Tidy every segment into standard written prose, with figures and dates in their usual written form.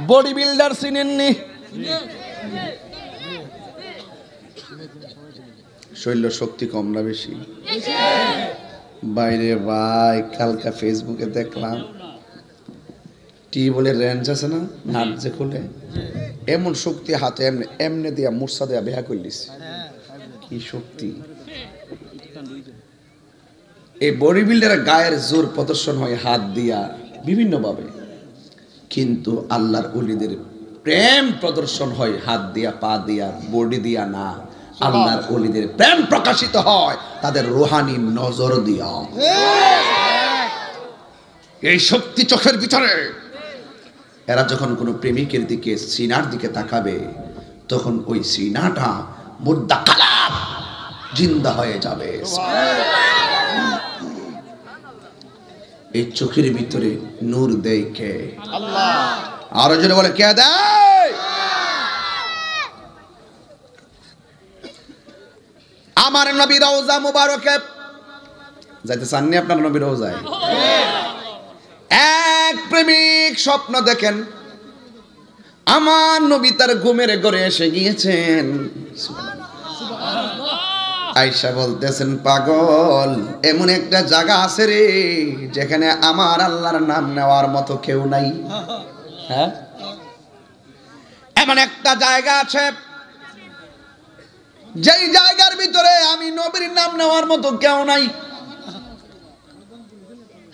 Body builder চিনেননি? শৈল্য শক্তি কম না বেশি? বাইরে ভাই কালকা ফেসবুকে দেখলাম টিউবওয়েলের রেঞ্জ আছে না, নাট যে খুলে এমন শক্তি হাতে এমনি এমনি দিয়া মূর্ছা দেয়া বেহা করলিস। কি শক্তি! এই বডি বিল্ডারের গায়ের জোর প্রদর্শন হয় হাত দিয়া বিভিন্ন ভাবে, কিন্তু আল্লাহর ওলিদের প্রেম প্রদর্শন হয় হাত দিয়া, পা দিয়া, বডি দিয়া না। আল্লাহর ওলিদের প্রেম প্রকাশিত হয় তাদের রূহানি নজর দিয়া। এই শক্তি চোখের ভিতরে। এরা যখন কোনো প্রেমিকের দিকে, সিনার দিকে তাকাবে, তখন ওই সিনাটা মুর্দা কালাম জিন্দা হয়ে যাবে। এই চোখের ভিতরে নূর দেয় কে? আল্লাহ। আরো জোরে বলে, কে দেয়? আমার নবী রওজা মুবারকে যাইতে চাননি আপনার নবী রওজায়? এক প্রেমিক স্বপ্ন দেখেন আমার নবী তার ঘুমের ঘরে এসে গিয়েছেন। আয়েশা বলতেছেন, পাগল, এমন একটা জায়গা আছে রে যেখানে আমার আল্লাহর নাম নেওয়ার মতো কেউ নাই। হ্যাঁ, এমন একটা জায়গা আছে যেই জায়গার ভিতরে আমি নবীর নাম নেওয়ার মতো কেউ নাই।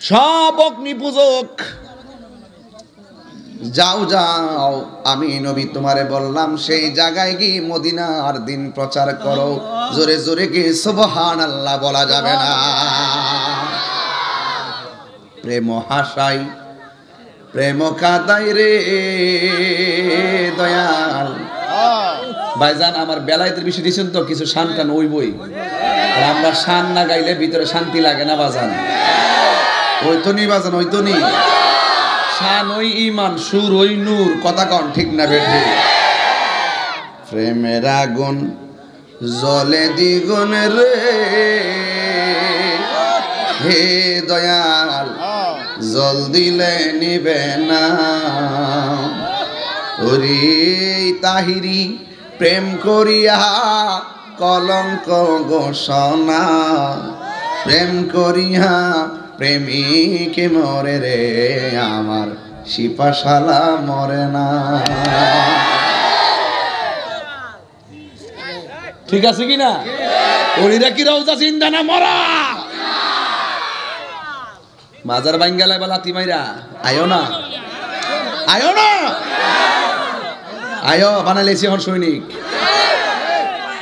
সব অগ্নি পূজক, যাও যাও, আমি নবী তোমারে বললাম সেই জায়গায় গিয়ে মদিনার দিন প্রচার করো। জোরে জোরে গিয়ে সুবহানাল্লাহ বলা যাবে না? প্রেম হাসাই প্রেম কাদাই রে দয়াল। ভাইজান আমার বেলায়েতের বিষয় দিয়েছেন তো, কিছু শান টান ওই বই, আমরা শান না গাইলে ভিতরে শান্তি লাগে না বাজান। ওই তো নি বাজান, ওই তো নি শান, ওই ইমান, সুর, ওই নূর। কথা কন ঠিক না বেঠে? প্রেমের আগুন জ্বলে দ্বিগুণ রে হে দয়াল, জল দিলে নিবে না। ওরে তাহিরি প্রেম করিয়া কলঙ্ক ঘোষণা, প্রেম করিয়া প্রেমিক মরে রে আমার সিপাশালা মরে না। ঠিক আছে কিনা? ওরিরা কি রওজা জিন্দা না মরা? মাজার বাঙ্গালা বা লাতি মাইরা আয়ো না, আয়ো না, আয়ো বানাইলেছি এখন সৈনিক।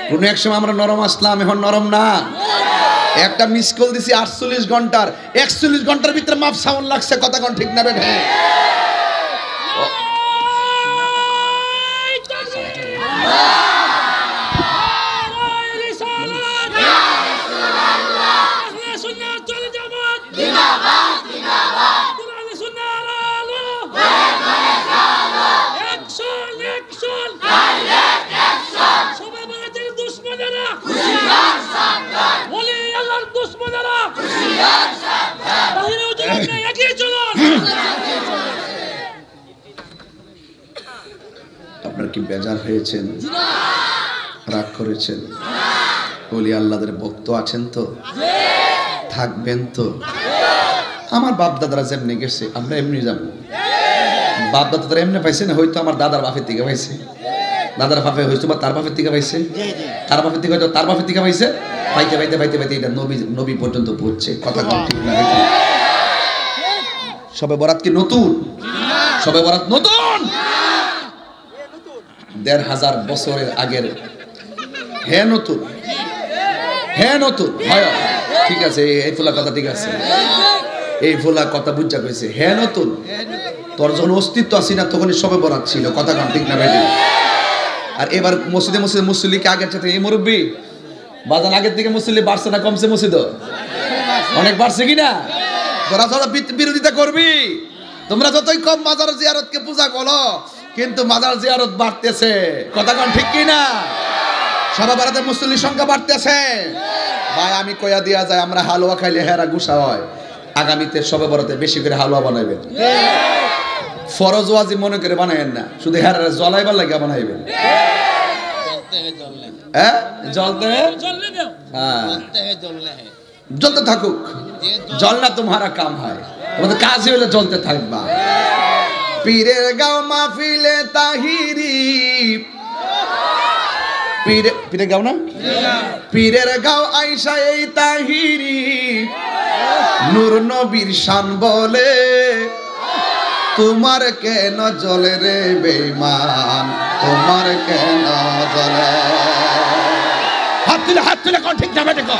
কোন এক সময় আমরা নরম আসলাম, এখন নরম না। একটা মিস কল দিছি 48 ঘন্টার, 41 ঘন্টার ভিতরে মাপ সাউন্ড লাগছে। কথা কোন ঠিক না বেঠে? আপনার কি বেজার হয়েছেন? রাগ করেছেন? ওলি আল্লাহদের ভক্ত আছেন তো? থাকবেন তো? আমার বাপ দাদারা যেমনি গেছে আমরা এমনি যাবো। বাপ দাদারা এমনি পাইছে না, হয়তো আমার দাদার বাপের থেকে পাইছে, দাদার বাপে হয়তো বা তার বাপের থেকে পাইছে, তার বাপের থেকে হয়তো তার বাপের থেকে পাইছে, পাইতে পাইতে পাইতে পাইতে এটা নবী নবী পর্যন্ত পৌঁছছে। কথা কোন ঠিক না? সবে বরাত কি নতুন? সবে বরাত নতুন? ১৫০০ বছরের আগের। হ্যাঁ নতুন, হ্যাঁ নতুন। হয় ঠিক আছে, এই ফুলা কথা ঠিক আছে, এই ফুলা কথা বুঝা কইছে। হ্যাঁ নতুন। তোর যখন অস্তিত্ব আসি না তখনই সবে বরাত ছিল। কথা কোন ঠিক না ভাই? আর এবার মসজিদে মসজিদে মুসল্লি কি আগের সাথে? এই মুরব্বী বাজান আগের থেকে মুসল্লি বাড়ছে না কমছে? মসজিদ অনেক বাড়ছে কিনা? তোরা তোরা বিরোধিতা করবি, তোমরা যতই কম মাজার জিয়ারতকে পূজা করো, কিন্তু মাজার জিয়ারত বাড়তেছে। কথা কোন ঠিক কিনা? সারা ভারতে মুসল্লির সংখ্যা বাড়তেছে। ভাই আমি কইয়া দিয়া যায়, আমরা হালুয়া খাইলে হেরা গুসা হয়। আগামীতে সবে বরাতে বেশি করে হালুয়া বানাইবেন, ফরজ ওয়াজিব মনে করে বানায়েন না, শুধু হ্যাঁ জ্বলাইবার লাগে বানাইবেন। হ্যাঁ জ্বলতে হ্যাঁ জ্বলতে থাকুক, জ্বলনা তোমারা কাম হয়, তোমাদের কাজই হলে জ্বলতে থাকবা। পীরের গাঁও মাহফিলে তাহিরি, পীরের গাঁও না, পীরের গাঁও আইসা এই তাহিরি, নূর নবীর শান বলে তোমার কেন জ্বলে রে বেঈমান, তোমার কেন জ্বলে। হাত তুলে কোন ঠিক যাবে দেখো,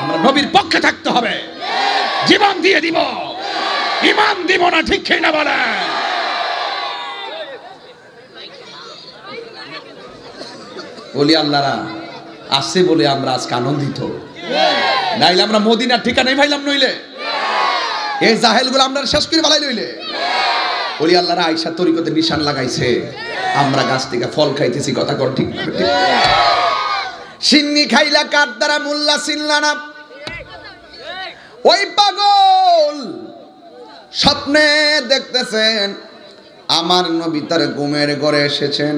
আমরা নবীর পক্ষে থাকতে হবে, জীবন দিয়ে দিব, ইমান দিব না, ঠিক না বলে। বলি আল্লাহরা আসছে বলে আমরা আজকে আনন্দিত, নাইলে আমরা মদিনার ঠিকানাই পাইলাম নইলে, এই জাহেলগুলো আমরা শেষ করে বালাই লইলে। বলি আল্লাহরা আয়েশা তরিকতে নিশান লাগাইছে, আমরা গাছ থেকে ফল খাইতেছি, কথা কর ঠিক না? সিন্নি খাইলা কার দ্বারা মোল্লা চিনলা না, ওই পাগল স্বপ্নে দেখতেছেন আমার নবী তার ঘুমের ঘরে এসেছেন।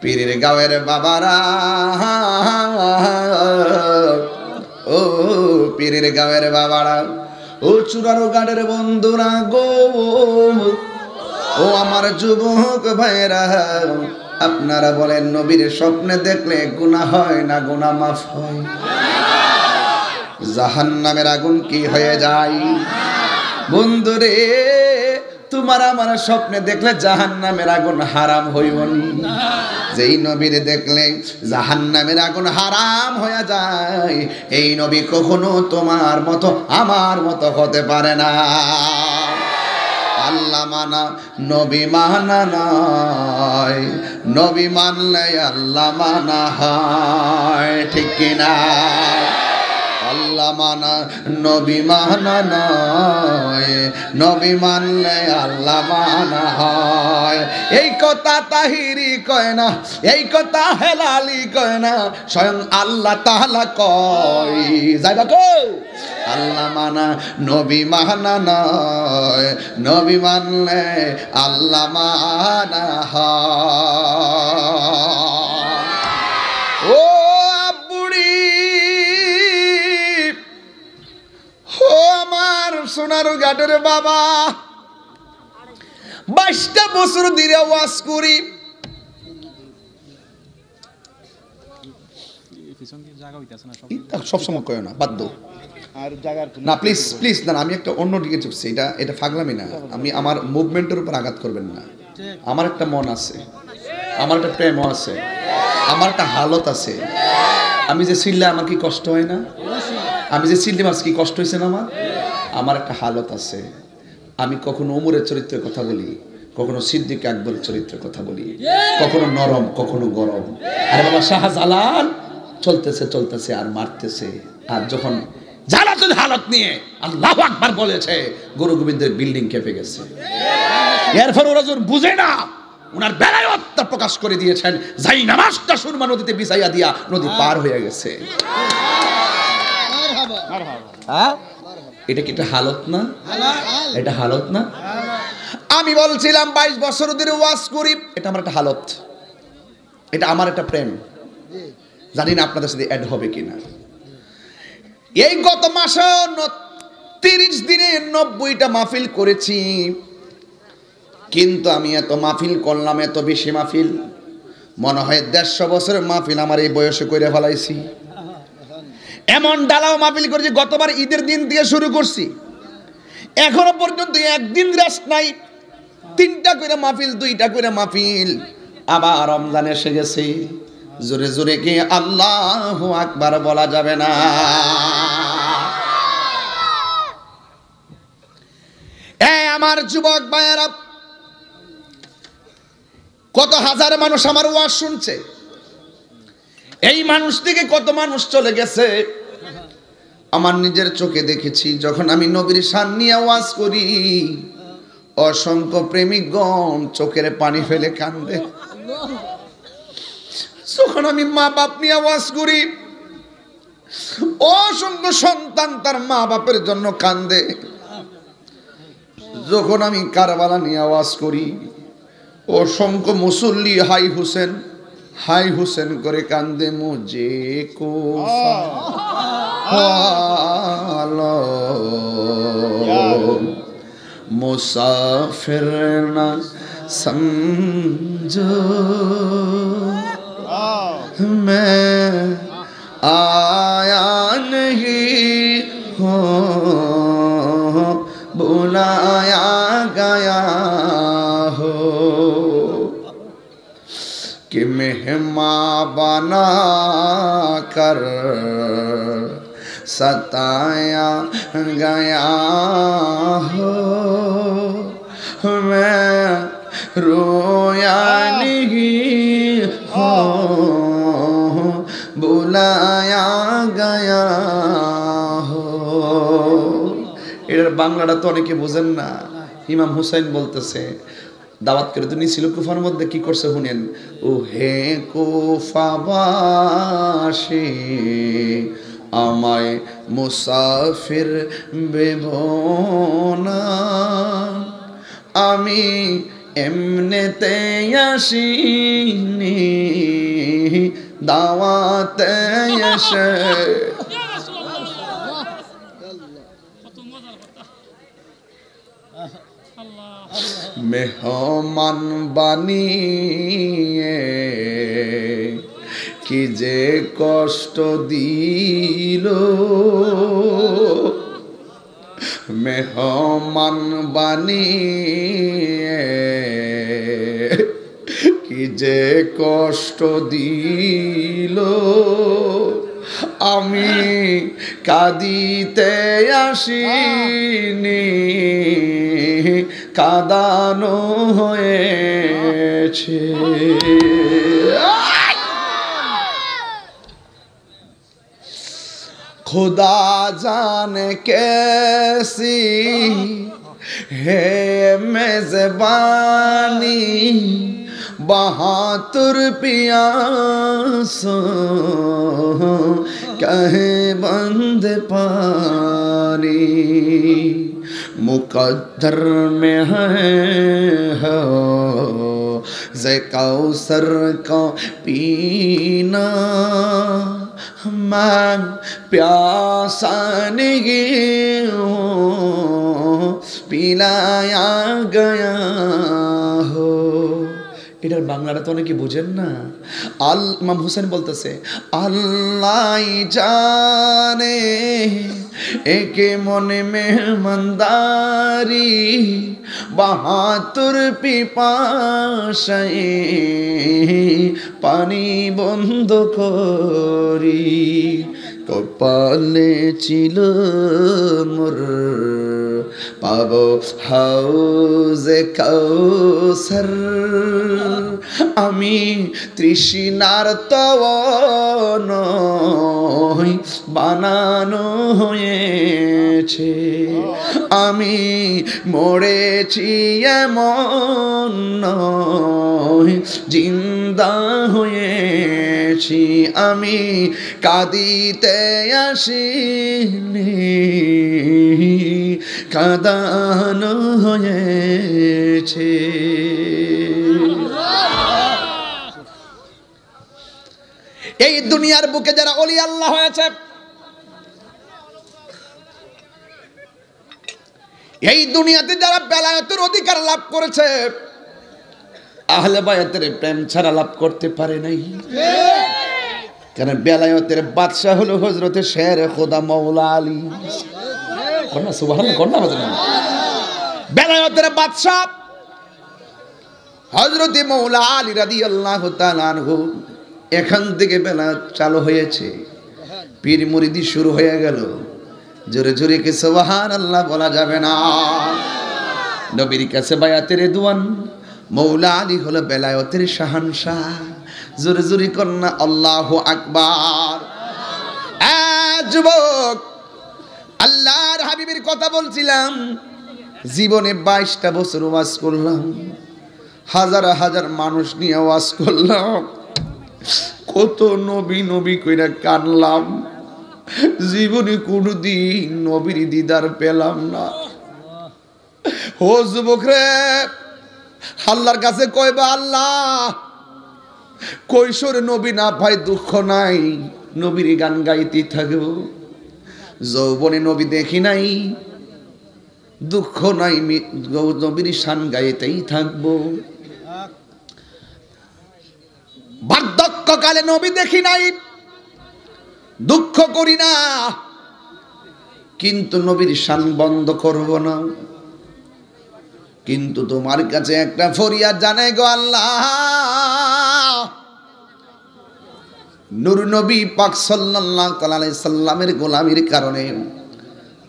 পীরের গাঁয়ের বাবারা, ও পীরের গাঁয়ের বাবারা, ও চূড়ানো গাড়ের বন্ধুরা গো, ও আমার যুবক ভাইরা, আপনারা বলেন নবীর স্বপ্নে দেখলে গুনাহ হয় না গুনাহ মাফ হয়? জাহান্নামের আগুন কি হয়ে যায়? বন্ধুরে তোমার আমার স্বপ্নে দেখলে জাহান্নামের আগুন হারাম হইবনি? যেই নবীর দেখলে জাহান্নামের আগুন হারাম হয়ে যায়, এই নবী কখনো তোমার মতো আমার মতো হতে পারে না। আল্লাহ মানা নবী মানা নয়, নবী মানলে আল্লাহ মানা হয়, ঠিক কিনা? আল্লাহ মানা নবী মানা নয়, নবী মানলে আল্লাহ মানা হয়। এই কথা তাহিরি কয় না, এই কথা হেলালি কয় না, স্বয়ং আল্লাহ তাআলা কয়। যাইবা কো আল্লাহ মানা নবী মানা নয়, নবী মানলে আল্লাহ মানা হয়। ও বুড়ি, ও আমার সোনার ঘাটের বাবা, 22টা বছর ধরে ওয়াজ করি, সবসময় কয় না বাধ্য না, প্লিজ প্লিজ না, আমি একটা অন্য দিকে চুপছি, এটা ফাগলামি না, আমি আমার মুভমেন্টের উপর আঘাত করবেন না। আমার একটা মন আছে, আমার একটা প্রেম আছে, আমার একটা হালত আছে। আমি যে চিল্লা আমার কি কষ্ট হয় না? আমি যে চিল্লি মাছ কি কষ্ট হয়েছে না? আমার একটা হালত আছে। আমি কখনো ওমরের চরিত্রের কথা বলি, কখনো সিদ্দিক আকবরের চরিত্রের কথা বলি, কখনো নরম কখনো গরম। আরে বাবা শাহজালাল চলতেছে চলতেছে আর মারতেছে, আর যখন জালাতুল হালত নিয়ে আল্লাহু আকবার বলেছে, গুরু গোবিন্দের বিল্ডিং কেঁপে গেছে। এরপর ওরা যখন বুঝে না, ওনার বেলায় আত্মা প্রকাশ করে দিয়েছেন, যাই নামাজটা সুরমা নদীতে বিছাইয়া দিয়া নদী পার হয়ে গেছে। এটা কি একটা হালত না? এটা হালত না? আমি বলছিলাম 22 বছর ধরে ওয়াজ করি, এটা আমার একটা হালত, এটা আমার একটা প্রেম। জানি না আপনাদের সাথে অ্যাড হবে কিনা। এই গত মাসে 30 দিনে 90টা মাহফিল করেছি, কিন্তু আমি এত মাহফিল করলাম, এত বেশি মাহফিল, মনে হয় 150 বছরের মাহফিল আমার এই বয়সে করে ফেলাইছি। এমন ডালাও মাহফিল করেছি, গতবার ঈদের দিন থেকে শুরু করছি, এখনো পর্যন্ত একদিন রেস্ট নাই। 3টা করে মাহফিল, 2টা করে মাহফিল, আবার রমজান এসে গেছে। জোরে জোরে কি আল্লাহু আকবার বলা যাবে না? এই আমার যুবক ভাইয়েরা, কত হাজার মানুষ আমার ওয়াজ শুনছে, এই মানুষ থেকে কত মানুষ চলে গেছে। আমার নিজের চোখে দেখেছি, যখন আমি নবীর শান নিয়ে ওয়াজ করি, অসংখ্য প্রেমিকগণ চোখের পানি ফেলে কান্দে। যখন আমি মা বাপ নিয়ে ওয়াজ করি, অসংখ্য সন্তান তার মা বাপের জন্য কান্দে। যখন আমি কারবালা নিয়ে আওয়াজ করি, অসংখ্য মুসল্লি হাই হুসেন করে কান্দে। মুঝে কুফা মুসাফির না समझो मैं आया नहीं हो बुलाया गया हो कि मेहमान बना कर सताया गया हो मैं रोया नहीं हो बुलाया गया हो। এর বাংলাটা তো অনেকে বোঝেন না। ইমাম হুসাইন বলতেছে, দাওয়াত করে তো নিছিল কুফার মধ্যে, কি করছে শুনেন। ও হে কুফাবাসী আমায় মুসাফির ভেবনা, আমি এমনেতে আসিনি দাওয়াতে এসে। মেহমান বানিয়ে কি যে কষ্ট দিল, মেহমান বানিয়ে কি যে কষ্ট দিল, আমি কাঁদিতে আসিনি কাঁদানো হয়েছে। खुदा जाने कैसी है मेज़बानी, बहादुर पियासों कहे बंद पानी, मुकद्दर में है हो ज़े कौसर का पीना, मैं प्यासा नहीं हूँ पिलाया गया हो। এটার বাংলাটা তো অনেকে বুঝেন না। ইমাম হুসেন বলতেছে, আল্লাহ জানে একে মনে মেহমানদারি, বাহাতুর পিপাসায় পানি বন্ধ করি, কপালে ছিল মোর পাবো হাউজে কাউসার, আমি তৃষ্ণার তবন বানানো হয়েছে, আমি মরেছি এমন নয় জিন্দা হয়েছি, আমি কাঁদিতে আসিনি কাঁদানো হয়েছে। এই দুনিয়ার বুকে যারা ওলি আল্লাহ হয়েছে, এই দুনিয়াতে যারা বেলায়েতের অধিকার লাভ করেছে, আহলে বায়াতের প্রেম ছাড়া লাভ করতে পারে নাই। কারণ বেলায়েতের বাদশা হলো হযরতে শের খোদা মাওলা আলী। কন্যা সুবহানাল্লাহ, কন্যা বেলায়েতের বাদশা হযরতে মাওলা আলী রাদিয়াল্লাহু তাআলা আনহু। এখান থেকে বেলায়েত চালু হয়েছে, পীর মুরিদি শুরু হয়ে গেল। জোরে জোরে কি সুবহানাল্লাহ বলা যাবে না? নবীর কাছে বায়াতের রিদওয়ান, মাওলা আলী হলো বেলায়েতের শাহানশাহ। জোরে জোরে কন্যা আল্লাহু আকবার। যুবক, আল্লাহর হাবিবের কথা বলছিলাম, জীবনে 22টা বছর ওয়াজ করলাম, হাজার হাজার মানুষ নিয়ে ওয়াজ করলাম, কত নবী নবী কইরা কানলাম, জীবনে কোনোদিন নবীর দিদার পেলাম না। ও যুবক রে, আল্লাহর কাছে কইবা, আল্লাহ কৈশোরে নবী না ভাই দুঃখ নাই, নবীর গান গাইতে থাকব। যৌবনে নবী দেখি নাই, দুঃখ নাই, নবীর শান গাইতেই থাকবো। বার্ধক্যকালে নবী দেখি নাই, দুঃখ করি না, কিন্তু নবীর শান বন্ধ করব না। কিন্তু তোমার কাছে একটা ফরিয়াদ জানাই গো আল্লাহ, নূর নবী পাক সাল্লাল্লাহু আলাইহি সাল্লামের গোলামির কারণে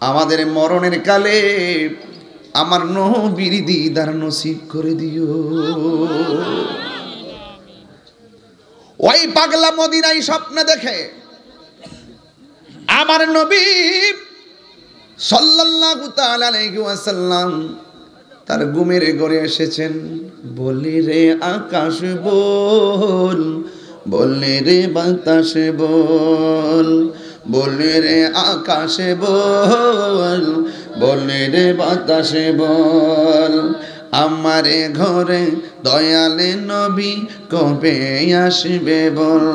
আমাদের মরণের কালে আমার নবীর দিদার নসিব করে দিও। ওই পাগলা মদিনায় স্বপ্ন দেখে আমার নবী সাল্লাল্লাহু তাআলা আলাইহি ওয়াসাল্লাম তার ঘুমের ঘরে এসেছেন। বলি রে আকাশ বল, বলে রে বাতাস বল, বলে রে আকাশ বল, বলে রে বাতাস বল, আমারে ঘরে দয়ালে নবী কবে আসবে বল।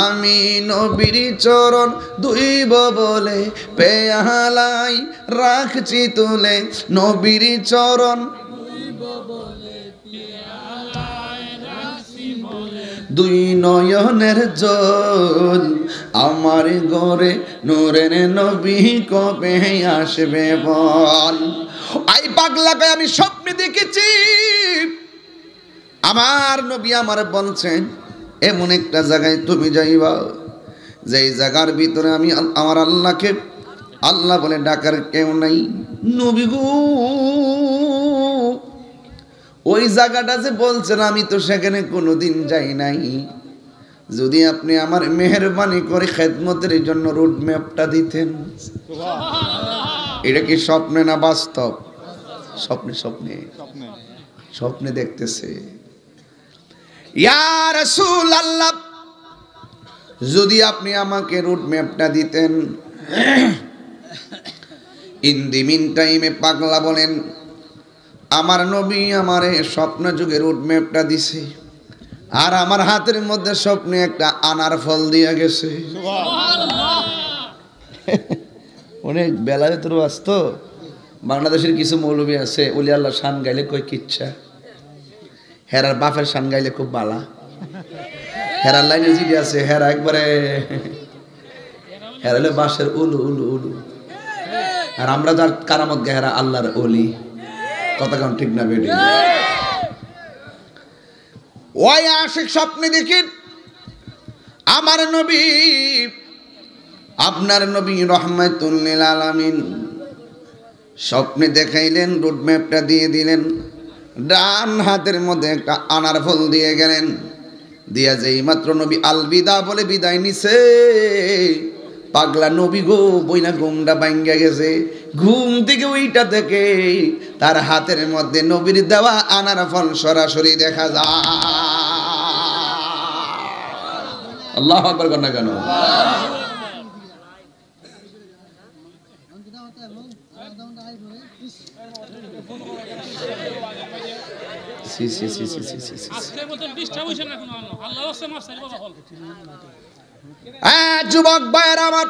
আমি নবীর চরণ ধুইব বলে পেয়ালাই রাখছি তুলে, নবীর চরণ দুই নয়নের জল, আমার ঘরে নূরের নবী কবে আসবে বল। আই পাগলাকে আমি স্বপ্নে দেখেছি আমার নবী আমার বলছেন এমন একটা জায়গায় তুমি যাইবা, যেই জায়গার ভিতরে আমি আমার আল্লাহকে আল্লাহ বলে ডাকার কেউ নাই। নবী গো, ওই জায়গাটা যে বলছেন আমি তো সেখানে কোনোদিন যাই নাই। যদি আপনি আমার মেহেরবানি করে খেদমতের জন্য রোড ম্যাপটা দিতেন। এটা কি স্বপ্নে না বাস্তব? স্বপ্নে, স্বপ্নে, স্বপ্নে দেখতেছে। ইয়া রাসূলুল্লাহ, যদি আপনি আমাকে রুট ম্যাপটা দিতেন। ইন দি মিন টাইমে পাগলা বলেন আমার নবী আমারে স্বপ্ন যুগে রুট ম্যাপটা দিছে, আর আমার হাতের মধ্যে স্বপ্নে একটা আনার ফল দিয়া গেছে। অনেক বেলায় তোর বাস্ত বাংলাদেশের কিছু মৌলবী আছে, ওলি আল্লাহ শান গাইলে কই কিচ্ছা, হেরার বাপের শান গাইলে খুব বালা। হেরার লাইনে জিডি আছে, হেরা একবারে হেরালে বাসের উলু উলু উলু, আর আমরা যার কারামত গে হেরা আল্লাহর ওলি। কথা কারণ ঠিক না বেটি? ওই আশিক স্বপ্নে দেখি আমার নবী আপনার নবী রহমাতুল লিল আলামিন স্বপ্নে দেখাইলেন, রোড ম্যাপটা দিয়ে দিলেন, ডান হাতের মধ্যে একটা আনার ফল দিয়ে গেলেন। দিয়া যেই মাত্র নবী আলবিদা বলে বিদায় নিছে, পাগলা নবী গো বইনা ঘুমটা ভাঙ্গা গেছে। ঘুম থেকে ওইটা থেকে তার হাতের মধ্যে নবীর দেওয়া আনার ফল সরাসরি দেখা যায়। আল্লাহু আকবার কর না কেন? যুবক ভাইয়ের আমার,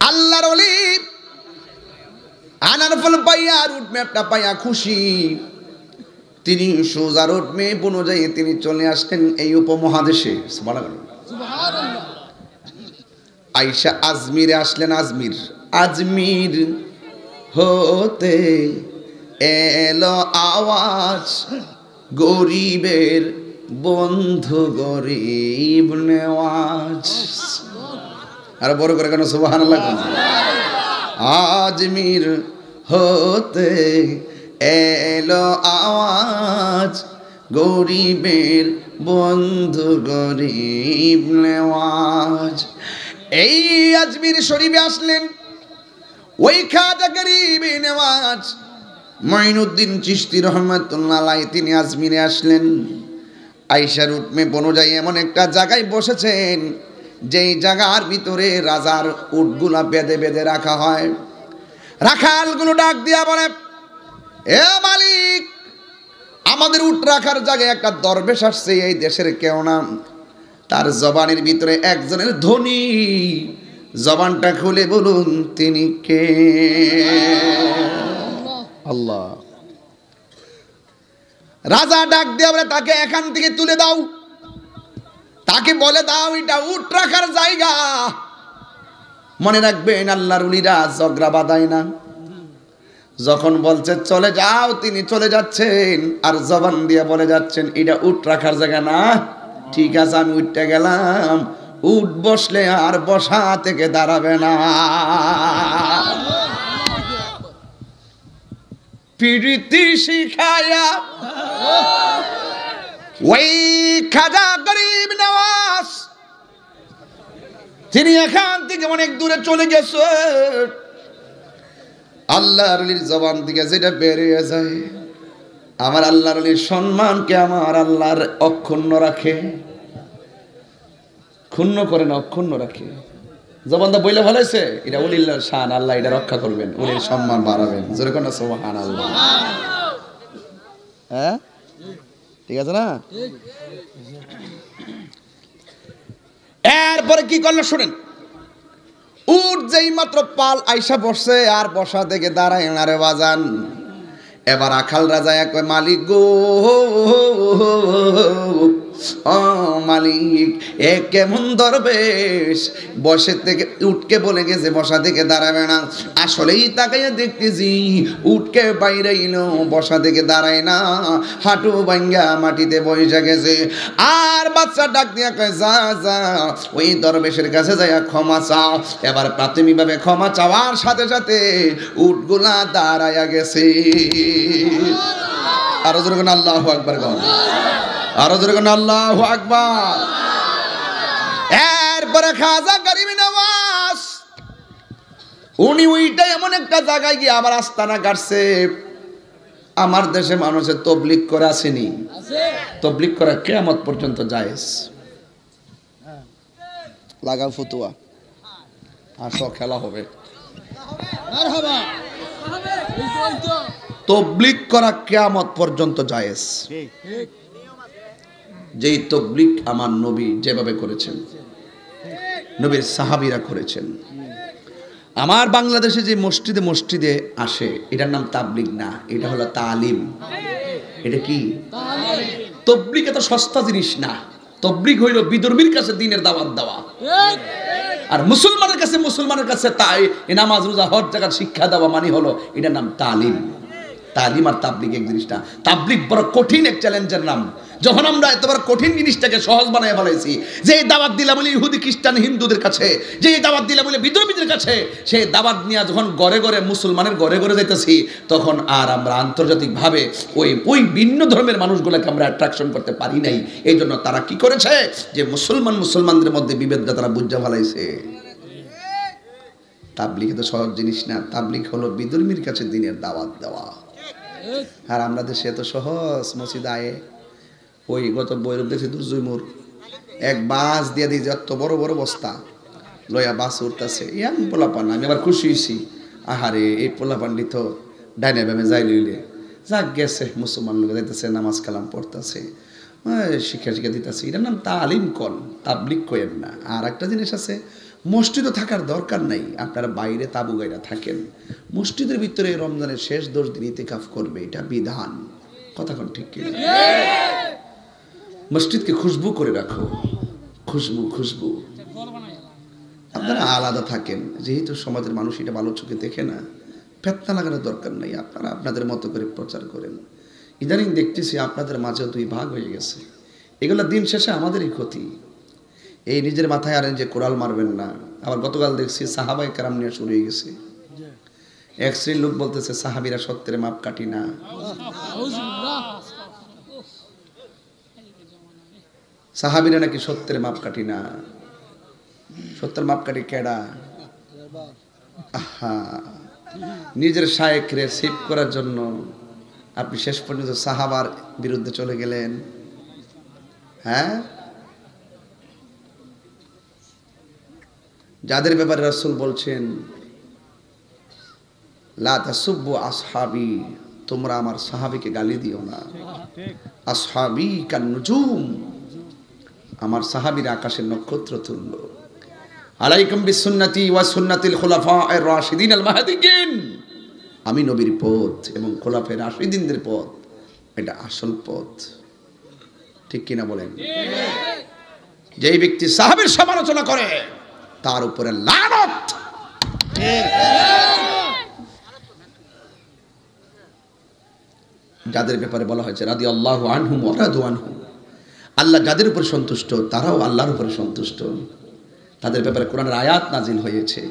আল্লাহর ওলি আনার ফল পাইয়া রুট ম্যাপটা পাইয়া খুশি। তিনি সোজা রুট ম্যাপ অনুযায়ী তিনি চলে আসলেন এই উপমহাদেশে। আইসা আজমিরে আসলেন। আজমির, আজমির হতে এলো আওয়াজ, গরিবের বন্ধু গরিব নেওয়াজ। আর বড় করে কেন সুবহানাল্লাহ? আজমির হতে এলো আওয়াজ, গরিবের বন্ধু গরিব নেওয়াজ। এই আজমির শরীফে আসলেন ওই খাজা গরিব নেওয়াজ মঈনুদ্দিন চিশতি রহমাতুল্লাহ আলাইহি, তিনি আজমিরে আসলেন। আয়েশার উটমে অনুযায়ী এমন একটা জায়গায় বসেছেন যেই জায়গার ভিতরে রাজার উটগুলা বেঁধে বেঁধে রাখা হয়। রাখালগুলো ডাক দিয়া বলে, এ মালিক, আমাদের উট রাখার জায়গায় একটা দরবেশ আসছে, এই দেশের কেউ না, তার জবানের ভিতরে একজনের ধ্বনি, জবানটা খুলে বলুন তিনি কে? আল্লাহ। রাজা ডাক দিয়ে বলে, তাকে এখান থেকে তুলে দাও, তাকে বলে দাও এটা উট রাখার জায়গা। মনে রাখবেন আল্লাহর ওলিরা ঝগড়া বাঁধায় না। যখন বলছে চলে যাও, তিনি চলে যাচ্ছেন, আর জবান দিয়ে বলে যাচ্ছেন এটা উট রাখার জায়গা না, ঠিক আছে আমি উঠতে গেলাম। উট বসলে আর বসা থেকে দাঁড়াবে না। প্রীতি শিখায়া ওই খাজা গরিব নওয়াজ তিনি এখান থেকে অনেক দূরে চলে গেছে। আল্লাহর ওলির জবান থেকে যেটা বেরিয়ে যায়, আমার আল্লাহর ওলির সম্মানকে আমার আল্লাহর অক্ষুণ্ণ রাখে, ক্ষুণ্ণ করে না, অক্ষুণ্ণ রাখে। জবানটা বইলে ভালো হয়েছে, এটা ওলিল্লাহর শান, আল্লাহ এটা রক্ষা করবেন, ওলির সম্মান বাড়াবেন। জোরে কোন সুবহানাল্লাহ। হ্যাঁ ঠিক আছে না? এরপরে কি করলো শুনেন। উট যেই মাত্র পাল আইসা বসছে, আর বসা থেকে দাঁড়ায় না রে বাজান। এবার আখাল রাজা এক মালিক গো, ও মালিক, এ কেমন দরবেশ, বসে থেকে উঠকে বলে গেছে বসা থেকে দাঁড়াবে না। আসলেই তাকাইয়া দেখতেছি উঠকে বাইরে এলো, বসা থেকে দাঁড়ায় না, হাঁটু ভাঙ্গা মাটিতে বসে গেছে। আর বাচ্চা ডাক দিয়া কয়, যা যা ওই দরবেশের কাছে যাইয়া ক্ষমা চাও। এবার প্রাথমিকভাবে ক্ষমা চাওয়ার সাথে সাথে উটগুলা দাঁড়াইয়া গেছে। আরো জোরে কোন আল্লাহু আকবার গাও, আরো জোরে কোন আল্লাহু আকবার। এরপরে খাজা গরিব নওয়াজ উনি ওইটাই এমন একটা জায়গায় গিয়ে আবার আস্তানা কাটছে। আমার দেশে মানুষের তবলিগ করা আসেনি, তবলিগ করা কিয়ামত পর্যন্ত জায়েজ। লাগাও ফতুয়া, আসো খেলা হবে। তবলিগ করা কিয়ামত পর্যন্ত জায়েজ। যেই তবলিগ আমার নবী যেভাবে করেছেন, নবীর সাহাবীরা করেছেন। আমার বাংলাদেশে যে মসজিদে মসজিদে আসে, এটার নাম তাবলিগ না, এটা হলো তালিম। এটা কি? তবলিগ এত সস্তা জিনিস না। তবলিগ হইল বিধর্মীর কাছে দ্বীনের দাওয়াত দেওয়া, আর মুসলমানের কাছে তাই নামাজ রোজা হজ জাকাত শিক্ষা দেওয়া মানে হলো এটার নাম তালিম। তালিম আর তাবলিগ এক জিনিসটা। তাবলিগ বড় কঠিন এক চ্যালেঞ্জের নাম। যখন আমরা এতবার কঠিন জিনিসটাকে সহজ বানায় ফেলাইছি, যে দাওয়াত দিলাম বলে ইহুদি খ্রিস্টান হিন্দুদের কাছে, যে দাওয়াত দিলাম বলে বিধর্মীদের কাছে, সেই দাওয়াত নিয়ে যখন ঘরে ঘরে মুসলমানের ঘরে ঘরে যাইতেছি, তখন আর আমরা আন্তর্জাতিকভাবে ওই ভিন্ন ধর্মের মানুষগুলোকে আমরা অ্যাট্রাকশন করতে পারি নাই। এই জন্য তারা কি করেছে, যে মুসলমানদের মধ্যে বিভেদটা তারা বুঝা ফেলাইছে। তাবলিগ তো সহজ জিনিস না। তাবলিগ হলো বিধর্মীর কাছে দ্বীনের দাওয়াত দেওয়া। আর আমরা দেশে এত সহজ মসজিদ আয়ে, ওই গত বৈরব দেখছি দুর্জয়মুর এক বাস দিয়ে দিয়েছে, এত বড় বড় বস্তা লয়া বাস উঠতেছে, ইয়াং পোলাপান। আমি আবার খুশি হয়েছি, আহারে এই পোলাপানটি তো ডাইনে ব্যামে যাই লইলে যাক গেছে, মুসলমান লোক যাইতেছে, নামাজ কালাম পড়তেছে, শিক্ষা দিতেছে। এটার নাম তালিম কন, তাবলিগ করেন না। আর একটা জিনিস আছে, মসজিদও থাকার দরকার নাই, আপনারা বাইরে তাবু গাইরা থাকেন, মসজিদের ভিতরে রমজানের শেষ 10 দিন ইতিকাফ করবে, এটা বিধান। কথা কোন ঠিক কি? মসজিদকে খুশবু করে রাখো, খুশবু। আপনারা আলাদা থাকেন, যেহেতু সমাজের মানুষ এটা ভালো চোখে দেখে না, ফেতনা লাগানোর দরকার নাই। আপনারা আপনাদের মতো করে প্রচার করেন। ইদানিং দেখতেছি আপনাদের মাঝেও 2 ভাগ হয়ে গেছে। এগুলো দিন শেষে আমাদেরই ক্ষতি। এই নিজের মাথায় আর যে কোরাল মারবেন না। আবার গতকাল দেখছি সাহাবায়ে কেরাম নিয়ে শুরু হয়ে গেছে। এক শ্রেণীর লোক বলতেছে সাহাবীরা সত্যের মাপ কাটি না। সাহাবীরা নাকি সত্যের মাপ কাটি না। সত্যের মাপ কাটি কেডা? আহা, নিজের শায়েখরে সেভ করার জন্য আপনি শেষ পর্যন্ত সাহাবার বিরুদ্ধে চলে গেলেন। হ্যাঁ, যাদের ব্যাপারে রাসূল বলছেন লা তাসুব্বু আসহাবি, তোমরা আমার সাহাবীকে গালি দিও না। আসহাবি কান নুজুম, আমার সাহাবীরা আকাশের নক্ষত্র তুল্য। আলাইকুম বিসুন্নতি ওয়া সুন্নাতিল খুলাফায়ে রাশিদিন আল মাহদিয়িন, আমি নবীর পথ এবং খোলাফায়ে রাশিদিনদের পথ, এটা আসল পথ। ঠিক কিনা বলেন? যেই ব্যক্তি সাহাবীর সমালোচনা করে তার উপরে লানত। যাদের ব্যাপারে বলা হয়েছে রাদিয়াল্লাহু আনহুম ওয়া রাদু আনহু, আল্লাহ যাদের উপর সন্তুষ্ট তারাও আল্লাহর উপরে সন্তুষ্ট, তাদের ব্যাপারে কোরআনের আয়াত নাজিল হয়েছে।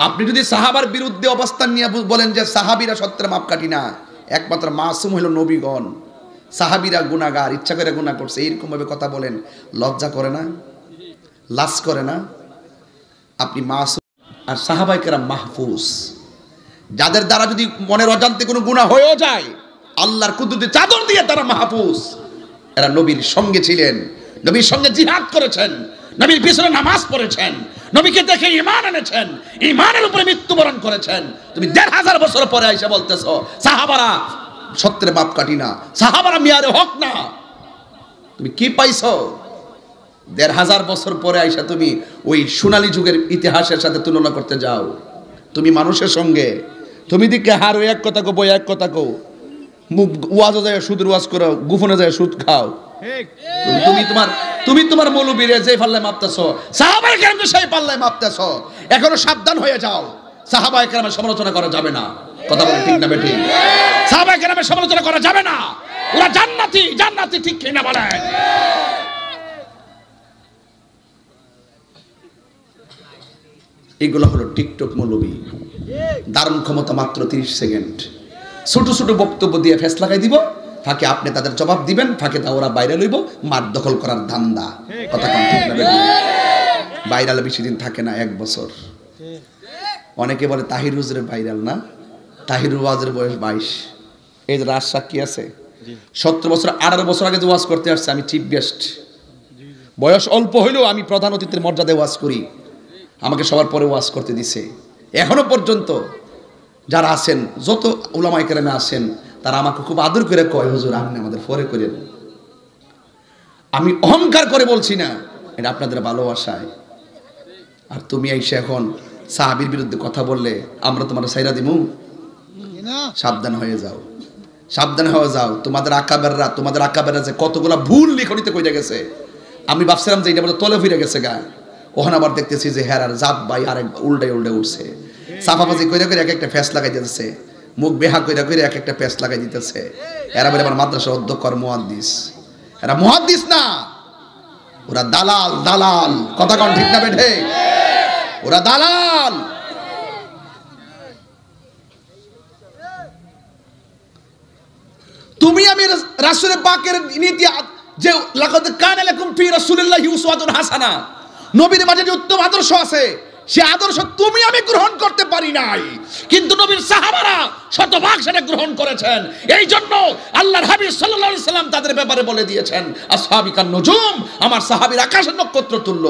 আপনি যদি সাহাবার বিরুদ্ধে অবস্থান নিয়ে বলেন যে সাহাবীরা সত্যের মাপকাঠি না, একমাত্র মাসুম হলো নবীগণ, সাহাবীরা গুনাহগার, ইচ্ছা করে গুনাহ করছে, এরকম ভাবে কথা বলেন, লজ্জা করে না? লাজ করে না? আপনি মাসুম আর সাহাবায়ে কেরাম মাহফুজ, যাদের দ্বারা যদি মনের অজান্তে কোনো গুনাহ হয়েও যায় আল্লাহর কুদরতি চাদর দিয়ে তারা মাহফুজ। এরা নবীর সঙ্গে ছিলেন, নবীর সঙ্গে জিহাদ করেছেন, নবীর পিছনে নামাজ পড়েছেন, নবীকে দেখে ঈমান এনেছেন, ঈমানের উপরে মৃত্যুবরণ করেছেন। তুমি ১৫০০ বছর পরে এসে বলতেছো সাহাবারা সত্যের মাপকাঠি না, সাহাবারা মিয়ারে হক না। তুমি কি পাইছো? ১৫০০ বছর পরে আইসা তুমি ওই সোনালী যুগের ইতিহাসের সাথে তুলনা করতে যাও। তুমি মানুষের সঙ্গে, তুমি দিকে হার এক কথা কো, বই এক কথা কো, মুখ ওয়াজে যায় সুদের ওয়াজ করো, গোপনে যায় সুদ খাও। তুমি তোমার মৌলবীরে যে পাল্লায় মাপতেছো, সাহাবায়ে কেরামকে সেই পাল্লায় মাপতেছো। এখনো সাবধান হয়ে যাও, সাহাবায়ে কেরামের সমালোচনা করা যাবে না। কথা বলে ঠিক না বেঠিক? সাহাবায়ে কেরামের সমালোচনা করা যাবে না, ওরা জান্নাতি, জান্নাতি, ঠিক কি না বলেন? এগুলো হলো টিকটক মৌলবী, দারুণ ক্ষমতা, মাত্র 30 সেকেন্ড ছোট ছোট বক্তব্য দিয়ে ফেস লাগাই দিব, ফাঁকে আপনি তাদের জবাব দিবেন, ফাঁকে তা ওরা বাইরে লইব, মাঠ দখল করার ধান্দা। কথা কোন ঠিক না? ভাইরাল বেশি দিন থাকে না, 1 বছর। অনেকে বলে তাহির হুজুরের ভাইরাল না, তাহির ওয়াজের বয়স 22। এই যে রাজ সাক্ষী আছে, 17 বছর 18 বছর আগে যে ওয়াজ করতে আসছে, আমি চিফ গেস্ট, বয়স অল্প হইলেও আমি প্রধান অতিথির মর্যাদায় ওয়াজ করি, আমাকে সবার পরে ওয়াজ করতে দিছে। এখনো পর্যন্ত যারা আছেন, যত উলামায়ে কেরামে আছেন, তারা আমাকে খুব আদর করে কয় হুজুর আপনি আমাদের পরে করেন। আমি অহংকার করে বলছি না, এটা আপনাদের ভালোবাসায়। আর তুমি এসে এখন সাহাবীর বিরুদ্ধে কথা বললে আমরা তোমার সাইরা দিমু? সাবধান হয়ে যাও, সাবধান হয়ে যাও। তোমাদের আকাবেররা যে কতগুলা ভুল লিখনিতে কইরা গেছে, আমি ভাবছিলাম যে এটা বলে তলে ফিরে গেছে গা, ওখানে আবার দেখতেছি যে হ্যাঁ আর জাত ভাই আর উল্টাই উঠছে, সাফাবাজি কইরা কইরা এক একটা ফেস লাগাই দিতেছে, মুখ বেহা কইরা কইরা এক একটা পেস লাগাই দিতেছে। এরা বলে আমার মাদ্রাসার অধ্যক্ষ আর মুহাদ্দিস, এরা মুহাদ্দিস না, ওরা দালাল। দালাল, কথা কোন ঠিক না বেঠে? ওরা দালাল। তুমি আমি রাসূলের পাকের নীতি যে লাকাদ কানা লাকুম ফি রাসূলিল্লাহি উসওয়াতুন হাসানা, নবীর মাঝে যে উত্তম আদর্শ আছে, সে আদর্শ তুমি আমি গ্রহণ করতে পারি নাই, কিন্তু নবীর সাহাবারা শতভাগ সেটা গ্রহণ করেছেন। এই জন্য আল্লাহর হাবিব সাল্লাল্লাহু আলাইহি সাল্লাম তাদের ব্যাপারে বলে দিয়েছেন আসহাবি কান নুজুম, আমার সাহাবীরা আকাশের নক্ষত্র তুল্য,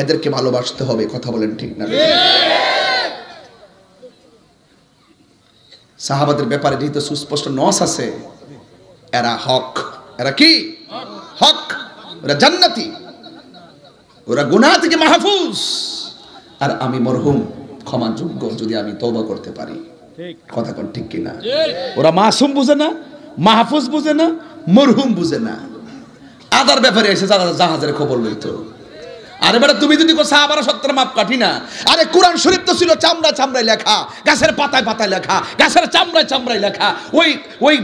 এদেরকে ভালোবাসতে হবে। কথা বলেন ঠিক না? সাহাবাদের ব্যাপারে যেহেতু সুস্পষ্ট নস আছে, এরা হক। এরা কি হক? ওরা জান্নাতি, ওরা গুনাহ থেকে মাহফুজ। আর আমি মরহুম, ক্ষমাযোগ্য যদি আমি তওবা করতে পারি। কথা কোন ঠিক কিনা? ওরা মাসুম বুঝে না, মাহফুজ বুঝে না, মরহুম বুঝে না। আদার ব্যাপারে এসে জাহাজের খবর লইতো। আরে বেটা তুমি যদি সাহাবারা সত্যের মাপকাঠি না, আরে কোরআন শরীফ তো ছিল চামড়ায় চামড়ায় লেখা, গাছের পাতায় পাতায় লেখা, গাছের চামড়ায় চামড়ায় লেখা, ওই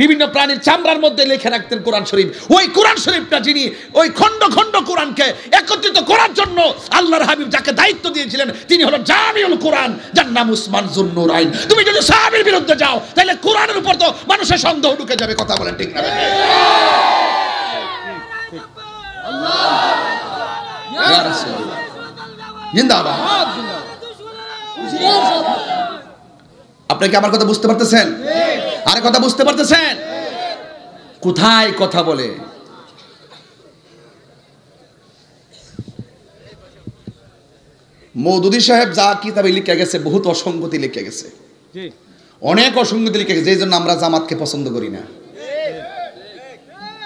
বিভিন্ন প্রাণীর চামড়ার মধ্যে লিখে রাখতেন কোরআন শরীফ। ওই কোরআন শরীফটা যিনি ওই খণ্ড খণ্ড কোরআনকে একত্রিত করার জন্য আল্লাহর হাবিব যাকে দায়িত্ব দিয়েছিলেন, তিনি হলো জামিউল কোরআন, যার নাম উসমান যুন্নুরাইন। তুমি যদি সাহাবীর বিরুদ্ধে যাও তাহলে কোরআনের উপর তো মানুষের সন্দেহ ঢুকে যাবে। কথা বলেন ঠিক না? আপনি কি আমার কথা বুঝতে পারতেছেন? আরে কথা বুঝতে পারতেছেন? কোথায় কথা বলে? মওদুদী সাহেব যা কিতাবে লিখে গেছে বহুত অসঙ্গতি লিখে গেছে, অনেক অসঙ্গতি লিখে গেছে। এই জন্য আমরা জামাতকে পছন্দ করি না।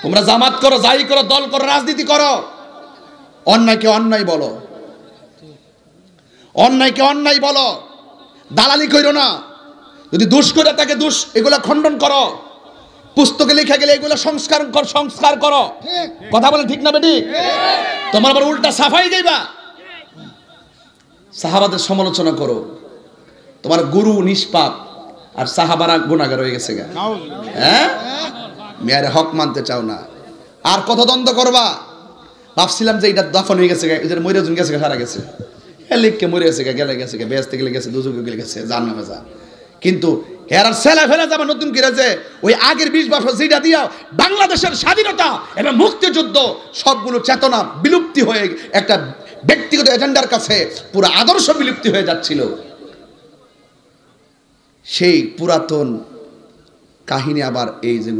তোমরা জামাত করো, যাই করো, দল করো, রাজনীতি করো, অন্যায়কে অন্যায় বলো, অন্যায়কে অন্যায় বলো, দালালি করো না। যদি দোষ করে থাকে দোষ এগুলা খণ্ডন করো, পুস্তকে লিখে গেলে এগুলো সংস্কার করো। কথা বলে ঠিক না বেটি? তোমার আবার উল্টা সাফাই দিবা, সাহাবাদের সমালোচনা করো। তোমার গুরু নিষ্পাপ আর সাহাবারা গুনাহগার হয়ে গেছে গা। হ্যাঁ, মেয়ের হক মানতে চাও না, আর কত দ্বন্দ্ব করবা? ভাবছিলাম যে এটা দফন হয়ে গেছে, এদের মরিয়াজন গেছে, সারা গেছে, লিখকে মরে গেছে, গেলে গেছে, বেহেশতে গেলে গেছে, দুজকে গেলে গেছে, জান্নামে যা। কিন্তু হেরার ছেলে ফেলে যাবে নতুন করে যে ওই আগের 20 বছর যেটা দিয়া বাংলাদেশের স্বাধীনতা এবং মুক্তিযুদ্ধ সবগুলো চেতনা বিলুপ্তি হয়ে একটা ব্যক্তিগত এজেন্ডার কাছে পুরো আদর্শ বিলুপ্তি হয়ে যাচ্ছিল। সেই পুরাতন কাহিনী আবার এই যে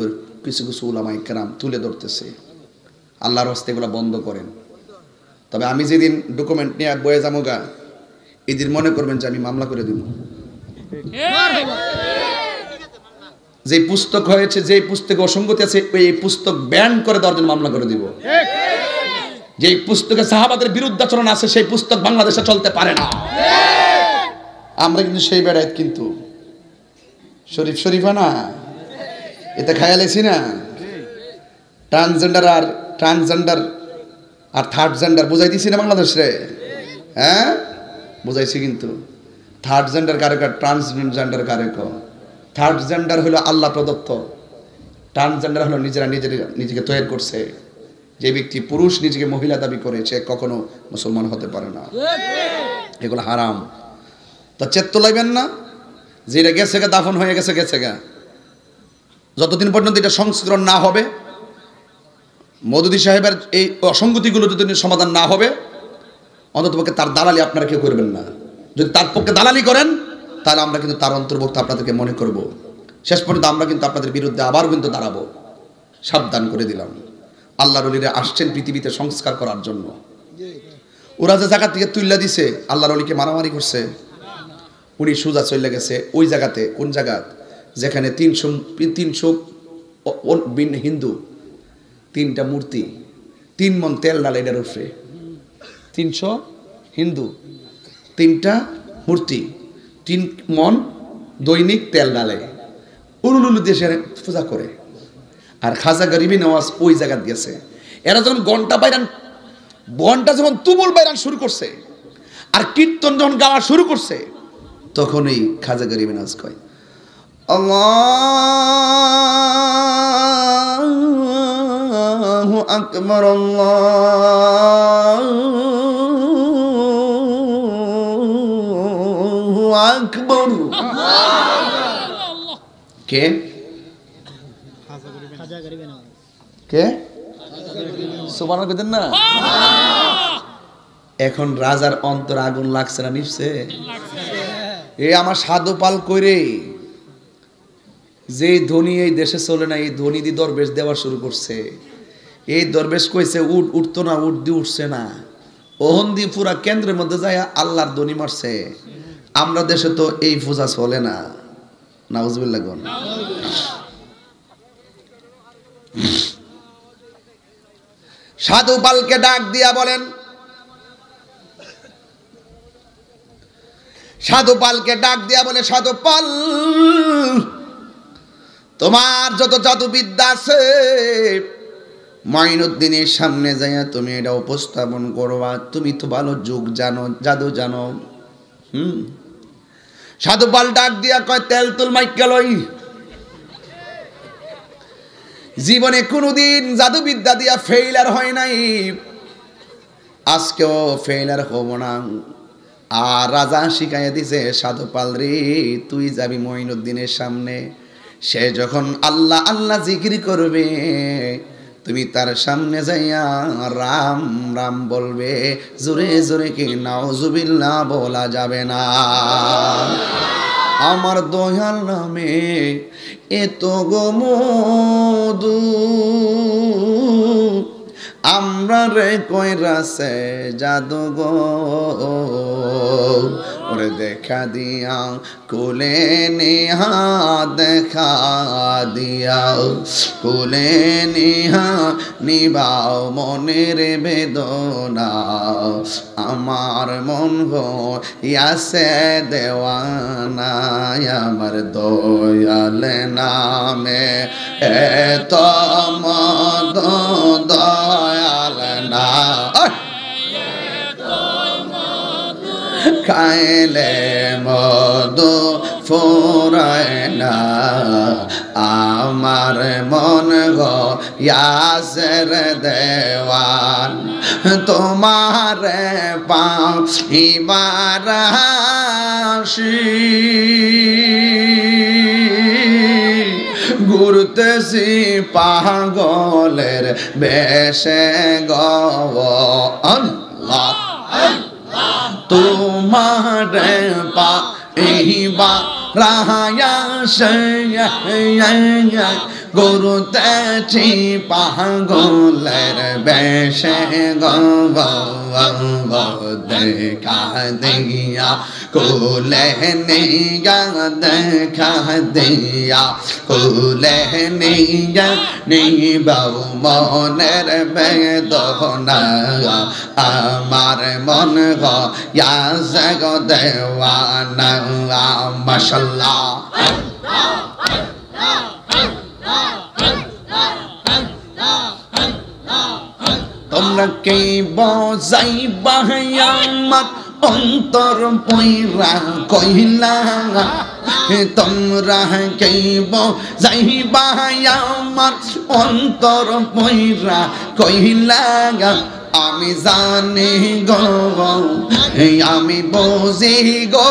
কিছু কিছু উলামায়ে কেরাম তুলে ধরতেছে। আল্লাহর হস্তে এগুলো বন্ধ করেন। তবে আমি যেদিন ডকুমেন্ট নিয়ে বয়ে যামোগা, এদিন মনে করবেন যে আমি মামলা করে দিব। যে পুস্তক হয়েছে, যে পুস্তকে অসঙ্গতি আছে, এই পুস্তক ব্যান করে দেওয়ার জন্য মামলা করে দিব। যে পুস্তকে সাহাবাদের বিরুদ্ধাচরণ আছে, সেই পুস্তক বাংলাদেশে চলতে পারে না। আমরা কিন্তু সেই বেড়াইত কিন্তু শরীফা না, এতে খায়ালেছি না। ট্রান্সজেন্ডার আর থার্ড জেন্ডার বুঝাই দিছি না বাংলাদেশে? হ্যাঁ, বুঝাইছি। কিন্তু থার্ড জেন্ডার কারক আর ট্রান্সজেন্ডার কারক। থার্ড জেন্ডার হলো আল্লাহ প্রদত্ত, ট্রান্সজেন্ডার হলো নিজেকে তৈরি করছে। যে ব্যক্তি পুরুষ নিজেকে মহিলা দাবি করেছে কখনো মুসলমান হতে পারে না, এগুলো হারাম। তা চেত্ত লাইবেন না যে এটা গেছে গা, দাফন হয়ে গেছে, যতদিন পর্যন্ত এটা সংস্করণ না হবে, মওদুদী সাহেবের এই অসঙ্গতিগুলো যতদিন সমাধান না হবে, অন্ততপক্ষে তার দালালি আপনারা কেউ করবেন না। যদি তার পক্ষে দালালি করেন তাহলে আমরা কিন্তু তার অন্তর্ভুক্ত আপনাদেরকে মনে করব। শেষ পর্যন্ত আমরা কিন্তু আপনাদের বিরুদ্ধে আবার কিন্তু দাঁড়াবো। সাবধান করে দিলাম। আল্লাহর ওলিরা আসছেন পৃথিবীতে সংস্কার করার জন্য। ওরা যে জায়গা থেকে তুইল্লা দিছে, আল্লাহর ওলিকে মারামারি করছে, উনি সোজা চলে গেছে ওই জায়গাতে। কোন জায়গা? যেখানে 300 হিন্দু, 3টা মূর্তি, 3 মন তেল ডালে এটার উপরে। 300 হিন্দু, 3টা মূর্তি, 3 মন দৈনিক তেল ডালে, উলুলুলু দেশে পূজা করে। আর খাজা গরিবি নওয়াজ ওই জায়গা গেছে। এরা যখন ঘন্টা যখন তুমুল বাইরান শুরু করছে আর কীর্তন যখন গাওয়া শুরু করছে, তখনই খাজা গরিবি নওয়াজ কয়, আল্লাহু আকবার, আল্লাহু আকবার। কে কে সুবহানাল্লাহ কইতেন না? এখন রাজার অন্তর আগুন লাগছে না নিচ্ছে? এ আমার সাধু পাল কইরে যে ধনী এই দেশে চলে না, এই ধনী দি দরবেশ দেওয়া শুরু করছে। এই দরবেশ কইছে উঠতো না, উঠ দিয়ে উঠছে না, ওহন দি পুরা কেন্দ্রের মধ্যে যায় আল্লাহর ধনী মারছে। আমরা দেশে তো এই পূজা চলে না। নাউজুবিল্লাহ। সাধু পালকে ডাক দিয়া বলেন, সাধু পালকে ডাক দিয়া বলে, সাধু পাল, তোমার যত জাদুবিদ্যা আছে মাইনুদ্দিনের সামনে যাইয়া তুমি এটা উপস্থাপন করবা। তুমি তো ভালো যুগ জানো, জাদু জানো। সাধু পাল ডাক দিয়া কয়, তেল তুল মাইকা লই। জীবনে কোনোদিন জাদুবিদ্যা দিয়া ফেইলার হয় নাই, আজকেও ফেইলার হব না। আর রাজা শিখাইয়া দিছে, সাধু পাল রে, তুই যাবি মঈনুদ্দিনের সামনে। সে যখন আল্লাহ আল্লাহ জিকির করবে, তুমি তার সামনে যাইয়া রাম রাম বলবে। জোরে জোরে কি নাউজুবিল্লাহ বলা যাবে না। আমার দয়াল নামে এত গো মধু, আমরা রে কইরাছে জাদু গো ওরে দেখা দিয়া কোলে নেহা দেখা দিয়া কোলে নেহা নিবাও মনের বেদনা আমার মন হইয়াছে দেওয়ানা আমার দয়াল নামে এত মদ দয়াল না খাইলে মধু ফুরায় না আমার মন গয়াসের দেওয়ান তোমার পাইবার ঘুরতেছি পাগলের বেশে গো আল্লাহ তোমার পাইবা রাহায়া গুরুতেছি পাগলের বেশে দেখা দিয়া কোলে নিয়া দেখা দিয়া কোলে নিয়া নিবাও মনের বেদনা আমার মন গয়াছে গো দেওয়ানা মাশাআল্লাহ তোমরা কে বজাইবা আমার অন্তর পয়রা কইলা তোমরা কে বজাইবা আমার অন্তর পয়রা কইলা আমি জানি গো আমি বুঝি গো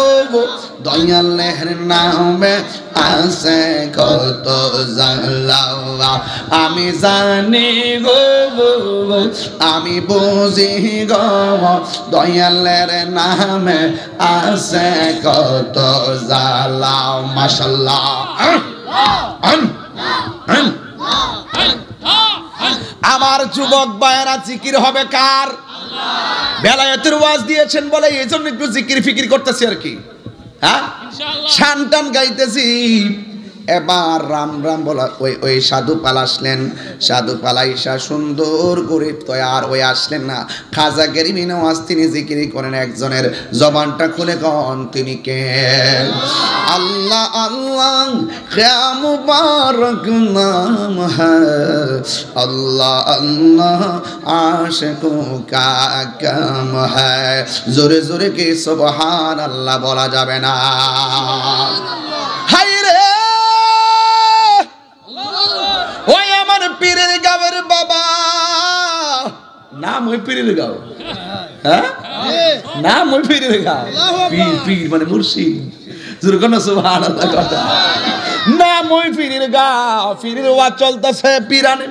দয়ালের নামে আছে কত জালা আমি জানি গো আমি বুঝি গো দয়ালের নামে আছে কত জালা মাশাআল্লাহ আমার যুবক ভাইয়েরা জিকির হবে কার বেলায়েতের ওয়াজ দিয়েছেন বলে এইজন্য একটু জিকির ফিকির করতেছি আর কি হ্যাঁ শান টান গাইতেছি এবার রাম রাম বলা ওই সাধু পাল আসলেন সাধু পালাইসা সুন্দর করে তো আর ওই আসলেন না খাজা গরিবি নওয়াজ তিনি জিকির করেন একজনের জবানটা খুলে কন তিনি কে আল্লাহ আল্লাহ क्या मुबारक नाम है अल्लाह अल्लाह आशिकों का काम है जोरे जोरे के सुबहान अल्लाह बोला जाबे ना हाय रे ওই আমার পীরের গাঁয়ের বাবা নাম ওই পীরের গাঁও হ্যাঁ নাম ওই পীরের গাঁও পীর পীর মানে মুর্শিদ জুরকানা সুবহানাল্লাহ কথা নাম ওই পীরের গাঁও পীরের ওয়াজ চলতেছে পীরানে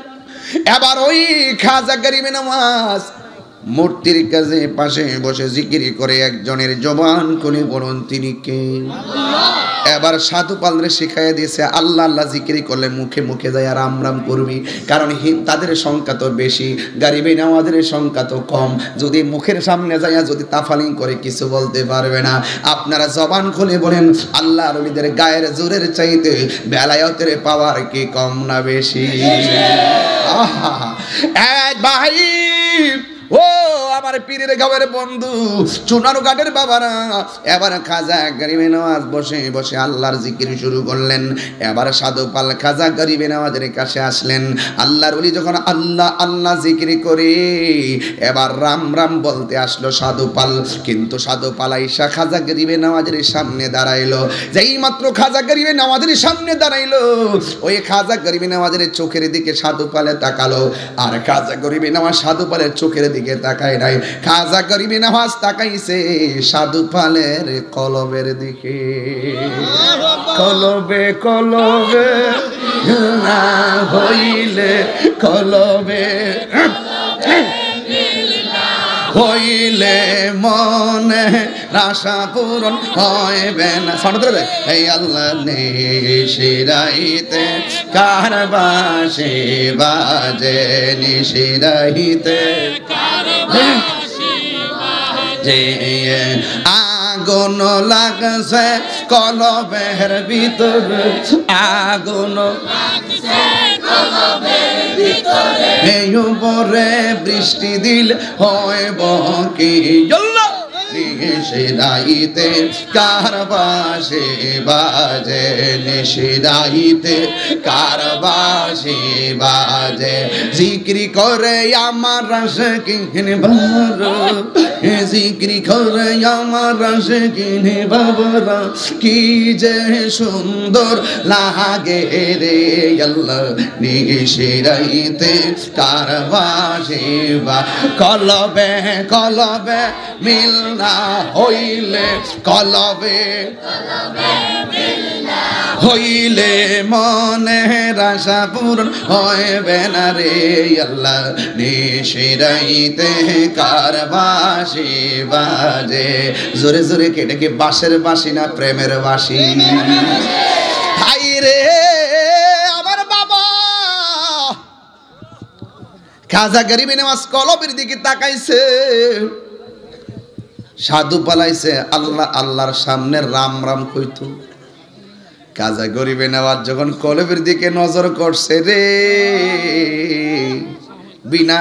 এবার ওই খাজা গরিবে নওয়াজ মূর্তির কাছে পাশে বসে জিকির করে একজনের জবান খুলে বলুন তিনি কে এবার সাধু পালরে শিখাইয়া দিয়েছে আল্লাহ আল্লাহ জিকির করলে মুখে মুখে যায় রাম রাম করবি কারণ তাদের সংখ্যা তো বেশি গরিবে নওয়াজের সংখ্যা তো কম যদি মুখের সামনে যায় যদি তাফালিং করে কিছু বলতে পারবে না আপনারা জবান খুলে বলেন আল্লাহর ওলিদের গায়ের জোরের চাইতে বেলায়েতের পাওয়ার কি কম না বেশি আহা ভাই ও আমার পীরের গাঁয়ের বন্ধু চুনারু ঘাটের বাবারা এবার খাজা গরিবে নওয়াজ বসে বসে আল্লাহর জিকির শুরু করলেন এবার সাধু পাল খাজা গরিবে নওয়াজের কাছে আসলেন আল্লাহর ওলি যখন আল্লাহ আল্লাহ জিকির করে এবার রাম রাম বলতে আসলো সাধু পাল কিন্তু সাধু পাল আইসা খাজা গরিবে নওয়াজের সামনে দাঁড়াইলো যেই মাত্র খাজা গরিবে নওয়াজের সামনে দাঁড়াইলো ওই খাজা গরিবে নওয়াজের চোখের দিকে সাধু পালে তাকালো আর খাজা গরিবে নওয়াজ সাধু পালের চোখের দিকে তাকায় নাই খাজা গরিবে নওয়াজ তাকাইছে সাধু পালের কলবের দিকে কলবে কলবে না হইলে কলবে হইলে মনে আশা পূরণ হইবে না। সাউন্ড ধরে এই আল্লাহ নিশিরাইতে কার বাঁশি বাজে, নিশিরাইতে যে আগুন লাগছে কলবের ভিতর, আগুন এই উপরে বৃষ্টি দিল হইব কি, নিশিরাইতে কার বাঁশি বাজে, নিশিরাইতে কার বাঁশি বাজে, জিক্রি করে আমার আশিকিন বাবারা, জিক্রি করে আমার আশিকিন বাবারা, কি যে সুন্দর লাগে রে আল্লাহ, নিশিরাইতে কার বাঁশি বা কলবে কলবে মিল না হইলে, কলবে হইলে মনে আশা পূরণ হইবে না রে আল্লাহ, নিশিরাইতে কার বাঁশি বাজে। জোরে জোরে কেটে কি বাঁশের বাঁশি না প্রেমের বাঁশি? হাই রে আমার বাবা, খাজা গরিব নওয়াজ কলবের দিকে তাকাইছে, সাধু পালাইছে, আল্লাহ আল্লাহর সামনে রাম রাম কইতো। খাজা গরিবে নওয়াজ যখন কলবের দিকে নজর করছে রে, বিনা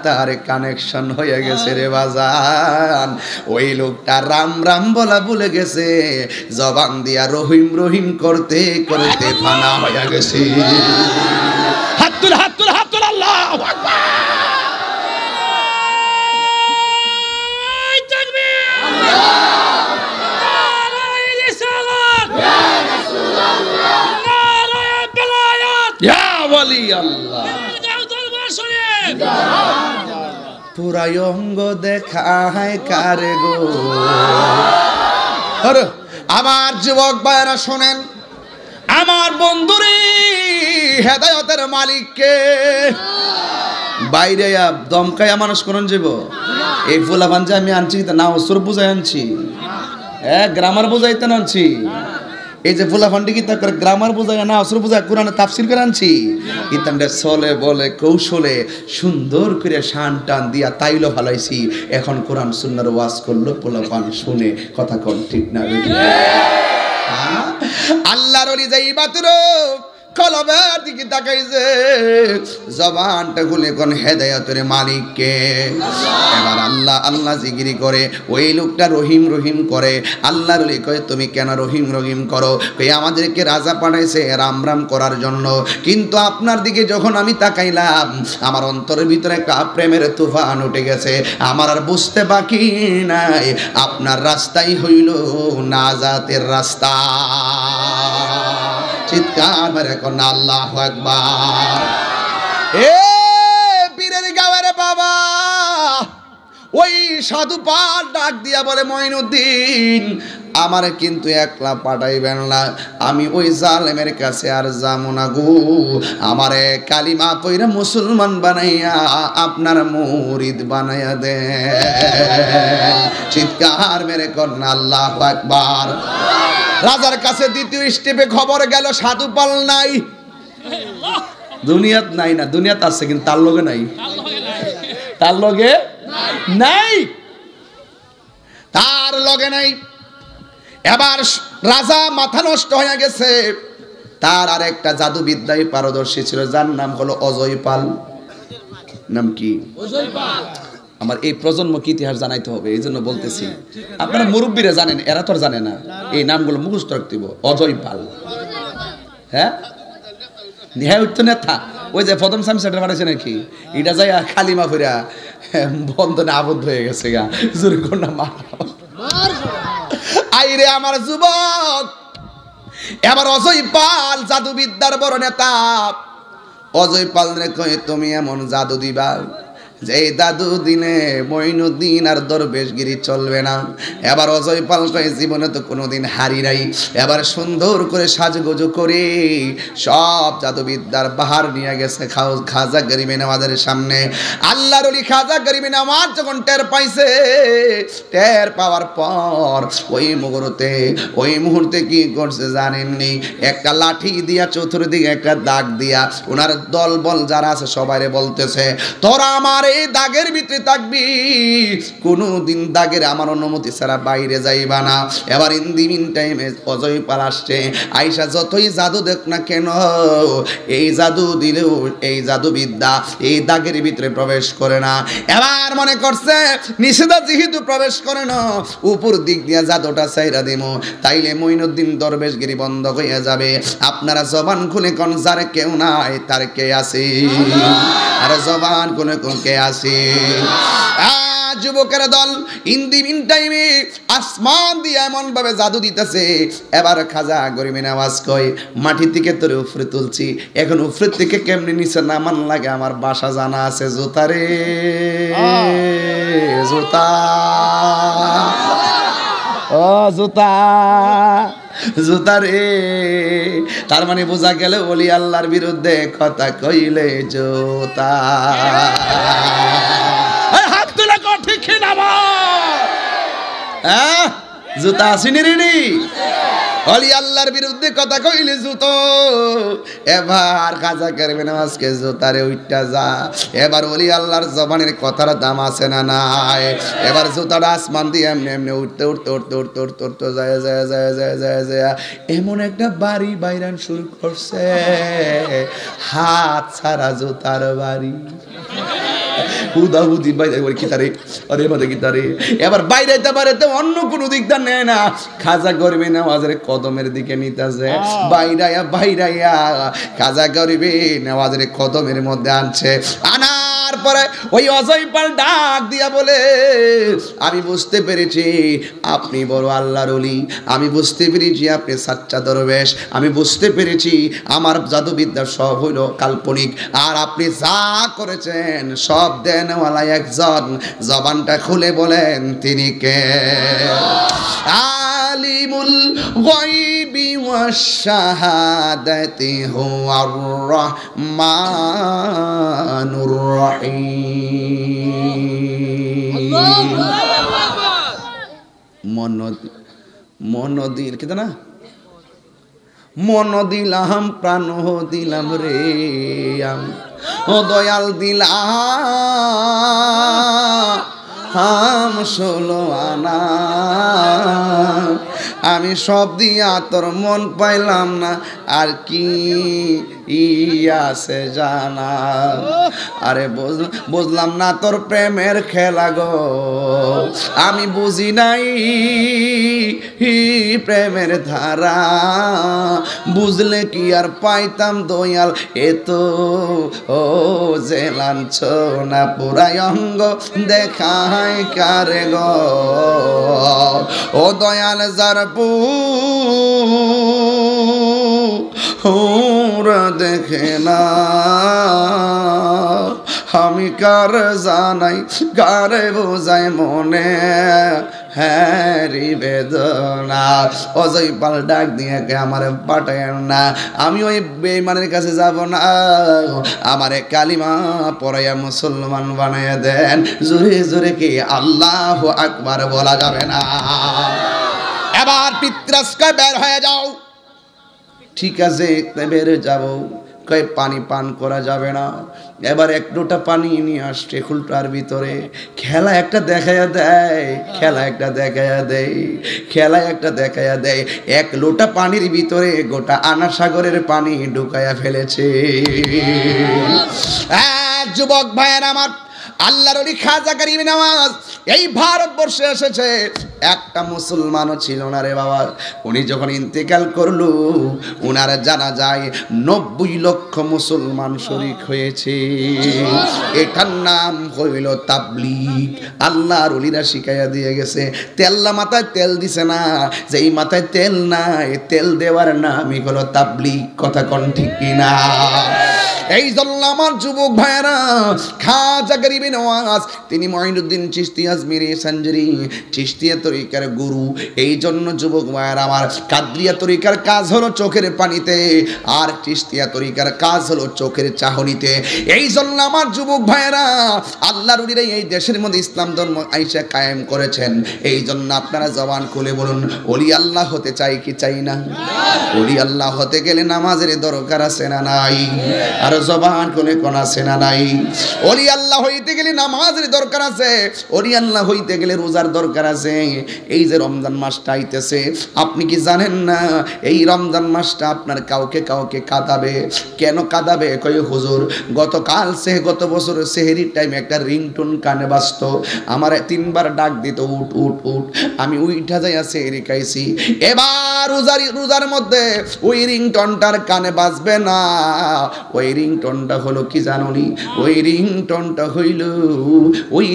তার কানেকশন হয়ে গেছে রে বাজান। ওই লোকটা রাম রাম বলা ভুলে গেছে, জবান দিয়া রহিম রহিম করতে করতে ফানা হয়ে গেছে। হাত তুল হাত তুল হাত তুল, আল্লাহু আকবার। পুরাই অঙ্গ দেখায় কারে গো। আমার যুবক ভাইরা শোনেন, আমার বন্ধুরে হেদায়েতের মালিককে বাইরে দমকায়া মানুষ করন যাব। এই ফুলা ভাঞ্জা আমি আনছি না অসুর বুঝাই আনছি, গ্রামার বুঝাইতে আনছি। এই যে ফুলা ফান্ডি কি তার গ্রামার বোঝায় না অসুর বোঝায়, কোরআনে তাফসীর করে আনছি। ইতানটা চলে বলে কৌশলে সুন্দর করে শান টান দিয়া তাইলো ভালাইছি। এখন কোরআন সুন্নাহর ওয়াজ করলো, পোলা পান শুনে কথা কোন ঠিক না? আল্লাহর ওলি যাই মাত্র কলবের দিকে তাকাইছে, জবানটা খুলে কোন হেদায়েতের মালিককে। এবার আল্লাহ আল্লাহ জিকির করে, ওই লোকটা রহিম রহিম করে। আল্লাহর ওলি কয় তুমি কেন রহিম রহিম করো? কই আমাদেরকে রাজা পাঠাইছে রাম রাম করার জন্য, কিন্তু আপনার দিকে যখন আমি তাকাইলাম আমার অন্তরের ভিতরে একটা প্রেমের তুফান উঠে গেছে। আমার আর বুঝতে বাকি নাই আপনার রাস্তাই হইল নাজাতের রাস্তা। চিৎকার মেরে কোন আল্লাহু আকবার। এ পীরের গাওয়ারে বাবা, ওই সাধু পাল ডাক দিয়া বলে মঈনুদ্দিন আমার কিন্তু একলা পাঠাইবেন না, আমি ওই জালেমের কাছে আর যাবো না গো। আমারে কালিমা পইরা মুসলমান বানাইয়া আপনার মুরিদ বানাইয়া দে। চিৎকার মেরে কোন আল্লাহু আকবার। রাজার কাছে দ্বিতীয় স্টেপে খবর গেল সাধু পাল নাই, দুনিয়াত নাই না, দুনিয়াত আছে কিন্তু তার লগে নাই, তার লগে নাই, তার লগে নাই। এবার রাজা মাথা নষ্ট হয়ে গেছে। তার আর একটা জাদুবিদ্যায় পারদর্শী ছিল, যার নাম হলো অজয় পাল। নাম কি? অজয় পাল। আমার এই প্রজন্মকে ইতিহাস জানাইতে হবে, এই জন্য বলতেছি। আপনারা মুরব্বীরা জানেন, এরা তো জানে না। এই নামগুলো মুখস্থ রাখতে হবে। অজয় পাল, হ্যাঁ হ্যাঁ উঠতো নেতা। ওই যে প্রথম সামসাটা বানাইছে নাকি, এটা যাই খালিমা ফিরা বন্ধনে আবদ্ধ হয়ে গেছে গা। জোরে কোনটা মা আইরে আমার যুবক। এবার অজয় পাল জাদুবিদ্যার বড় নেতা। অজয় পাল রে কয়ে তুমি এমন জাদু দিবা যে দাদু দিনে মঈনুদ্দিন আর দরবেশগিরি চলবে না। এবার অজয় পাল কয় জীবনে তো কোনোদিন হারি নাই, এবার সুন্দর করে সাজগোজ করে সব জাদুবিদ্যার বাহার নিয়ে গেছে খাজা গরিবে নওয়াজের সামনে। আল্লাহর ওলি খাজা গরিবে নওয়াজ যখন টের পাইছে, টের পাওয়ার পর ওই মুহূর্তে কি করছে জানেননি? একটা লাঠি দিয়া চতুর্দিকে একটা দাগ দিয়া ওনার দল বল যারা আছে সবাইরে বলতেছে, তোরা আমার এই দাগের ভিতরে থাকবি, কোনোদিন দাগের আমার অনুমতি ছাড়া বাইরে যাইবা না। এবার ইন দি মিন টাইমে অজয় পাল আসছে, আইসা যতই জাদু দেখ না কেন, এই জাদু দিলেও এই জাদুবিদ্যা এই দাগের ভিতরে প্রবেশ করে না। এবার মনে করছে নিষেধা যেহেতু প্রবেশ করে না, উপর দিক দিয়া জাদুটা চাইরা দিমো, তাইলে মঈনুদ্দিন দরবেশগিরি বন্ধ হয়ে যাবে। আপনারা জবান খুলে কোন যার কেউ নাই তার কে আছে? আর জবান খুলে কোন কে আছে? যুবকের দল ইন দি মিন টাইমে আসমান দিয়ে এমন ভাবে জাদু দিতেছে। এবার খাজা গরিবে নওয়াজ কয়, মাটি থেকে তোরে উপরে তুলছি, এখন উপরের থেকে কেমনে নিচে নামান লাগে আমার বাসা জানা আছে। জুতারে জুতা, ও জুতা জুতারে। তার মানে বোঝা গেল ওলি আল্লাহর বিরুদ্ধে কথা কইলে জুতা। হাত তুলে কর ঠিক না জুতা আসেনি রেডি? ওলি আল্লাহর বিরুদ্ধে কথা কইলে জুতো। এবার খাজা গরিবে নওয়াজকে জুতারে উইটা যা। এবার ওলি আল্লাহর জবানের কথার দাম আছে না নাই? এবার জুতাটা আসমান দিয়ে এমনি এমনি উঠতে উঠতে উঠতে উঠতে উঠতে উঠতে যায় যায় যায় যায় যায় যায় এমন একটা বাড়ি বাইরান শুরু করছে, হাত ছাড়া জুতার বাড়ি। হুদাহুদি বাইরে কিতারে, আরে মাঝে কিতারে। এবার বাইরেতে বাইরেতে অন্য কোনো দিকটা নেয় না, খাজা গরিবে নওয়াজের কদমের দিকে নিতেছে। বাইরাইয়া বাইরাইয়া খাজা গরিবে নওয়াজের কদমের মধ্যে আনছে। আনার পরে ওই অজয় পাল ডাক দিয়া বলে, আমি বুঝতে পেরেছি আপনি বড় আল্লাহর ওলি, আমি বুঝতে পেরেছি আপনি সাচ্চা দরবেশ, আমি বুঝতে পেরেছি আমার জাদুবিদ্যা সব হইল কাল্পনিক, আর আপনি যা করেছেন সব দেনওয়ালা একজন। জবানটা খুলে বলেন তিনি কে? আলিমুল গায়বি ওয়াশ শাহাদাতি হুয়ার রহমানুর রহিম। মন দিল কি না, মন দিলাম প্রাণ দিলাম রে আমি, ও দয়াল দিলাম 16 আনা, আমি সব দিয়া তোর মন পাইলাম না, আর কি আছে জানা? আরে বুঝলাম না তোর প্রেমের খেলা গো, আমি বুঝি নাই প্রেমের ধারা, বুঝলে কি আর পাইতাম দয়াল এত ও যে লাঞ্ছনা পুরাই অঙ্গ দেখায় কারে গো, ও দয়াল যার ওরা দেখে না, আমি কার জানাই কারে বোঝাই মনে হ্যারি বেদনা। অজয় পাল ডাক দিয়ে আমার পাঠায়েন না, আমি ওই বেঈমানের কাছে যাব না, আমারে কালিমা পড়াইয়া মুসলমান বানাইয়া দেন। জোরে জোরে কি আল্লাহু আকবার বলা যাবে না? এবার পিত্রাসকে বের হয়ে যাও। ঠিক আছে বের যাব, কই পানি পান করা যাবে না। এবার এক লোটা পানি নিয়ে আসছে খুলটার ভিতরে, খেলা একটা দেখাইয়া দেয়, খেলা একটা দেখাইয়া দেয়, খেলা একটা দেখাইয়া দেয়। এক লোটা পানির ভিতরে গোটা আনা সাগরের পানি ঢুকাইয়া ফেলেছে। যুবক ভাইয়ের আমার, আল্লাহর ওলি খাজা গরিবে নওয়াজ এই ভারতবর্ষে এসেছে, একটা মুসলমানও ছিল না রে বাবা। উনি যখন ইন্তেকাল করলো, উনার জানা যায় 90 লক্ষ মুসলমান শরীক হয়েছে। এটার নাম হইল তাবলীগ। আল্লাহর ওলিরা শিখাইয়া দিয়ে গেছে, তেল্লা মাথায় তেল দিছে না, যেই মাথায় তেল নাই তেল দেওয়ার নামই হলো তাবলীগ। কথা কোন ঠিক কিনা? এই জন্য আমার যুবক ভাইরা খাজা গরিবে নওয়াজ তিনি মঈনুদ্দিন চিশতি আজমিরি সঞ্জরি চিশতিয়া তরিকার গুরু। এই জন্য যুবক ভাইরা আমার কাদরিয়া তরিকার কাজ হলো চোখের পানিতে, আর চিশতিয়া তরিকার কাজ হলো চোখের চাহনিতে। এই জন্য আমার যুবক ভাইরা আল্লাহর ওলিরা এই দেশের মধ্যে ইসলাম ধর্ম আইসা কায়েম করেছেন। এই জন্য আপনারা জবান খুলে বলুন, ওলি আল্লাহ হতে চাই কি চাই না? ওলি আল্লাহ হতে গেলে নামাজের দরকার আছে না নাই? আর জবান খুলে কোন আছে না নাই? ওলি আল্লাহ হইতে গেলে নামাজের দরকার আছে, ওলি আল্লাহ হইতে গেলে রোজার দরকার আছে। এই যে রমজান মাসটা আইতেছে, আপনি কি জানেন না এই রমজান মাসটা আপনার কাউকে কাউকে কাঁদাবে? কেন কাঁদাবে? কই হুজুর গত বছর সেহরির টাইমে একটা রিংটোন কানে বাজতো, আমার 3 বার ডাক দিত উঠ উঠ উঠ, আমি উইঠা যাইয়া সেহরি খাইছি। এবার রোজার মধ্যে ওই রিংটোনটার কানে বাজবে না। ওই রিংটোনটা হলো কি জানোনি? ওই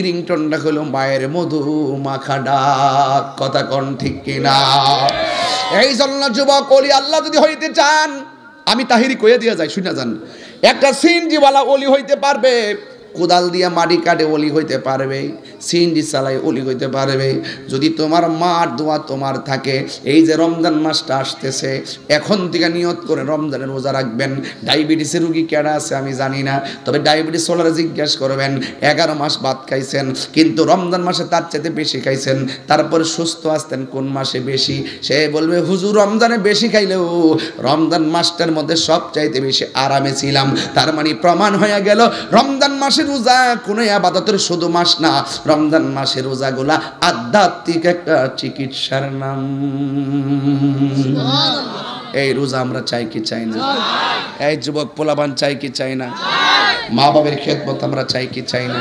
রিংটোনটা হলো মায়ের মধু মাখা ডাক। কথা কোন ঠিক কিনা? এই জন্য যুবক ওলি আল্লাহ যদি হইতে চান, আমি তাহিরি কইয়া দিয়া যাই, শুনে যান। একটা সিনজিওয়ালা ওলি হইতে পারবে, কোদাল দিয়া মাটি কাটে ওলি হইতে পারবে, সিনজি চালায় ওলি হইতে পারবে যদি তোমার মার দোয়া তোমার থাকে। এই যে রমজান মাসটা আসতেছে, এখন থেকে নিয়ত করে রমজানের রোজা রাখবেন। ডায়াবেটিসের রুগী কেডা আছে আমি জানি না, তবে ডায়াবেটিস ওলারা জিজ্ঞাসা করবেন 11 মাস ভাত খাইছেন, কিন্তু রমজান মাসে তার চাইতে বেশি খাইছেন, তারপরে সুস্থ আসতেন কোন মাসে বেশি? সে বলবে হুজুর রমজানে বেশি খাইলেও রমজান মাসটার মধ্যে সব চাইতে বেশি আরামে ছিলাম। তার মানে প্রমাণ হয়ে গেল রমজান মাসে রোজা কোনো ইবাদতের শুধু মাস না, রমজান মাসের রোজাগুলা আধ্যাত্মিক একটা চিকিৎসার নাম। এই রোজা আমরা চাই কি চাই না? এই যুবক পোলাবান চাই কি চাই না? মা বাবার খেদমত আমরা চাই কি চাই না?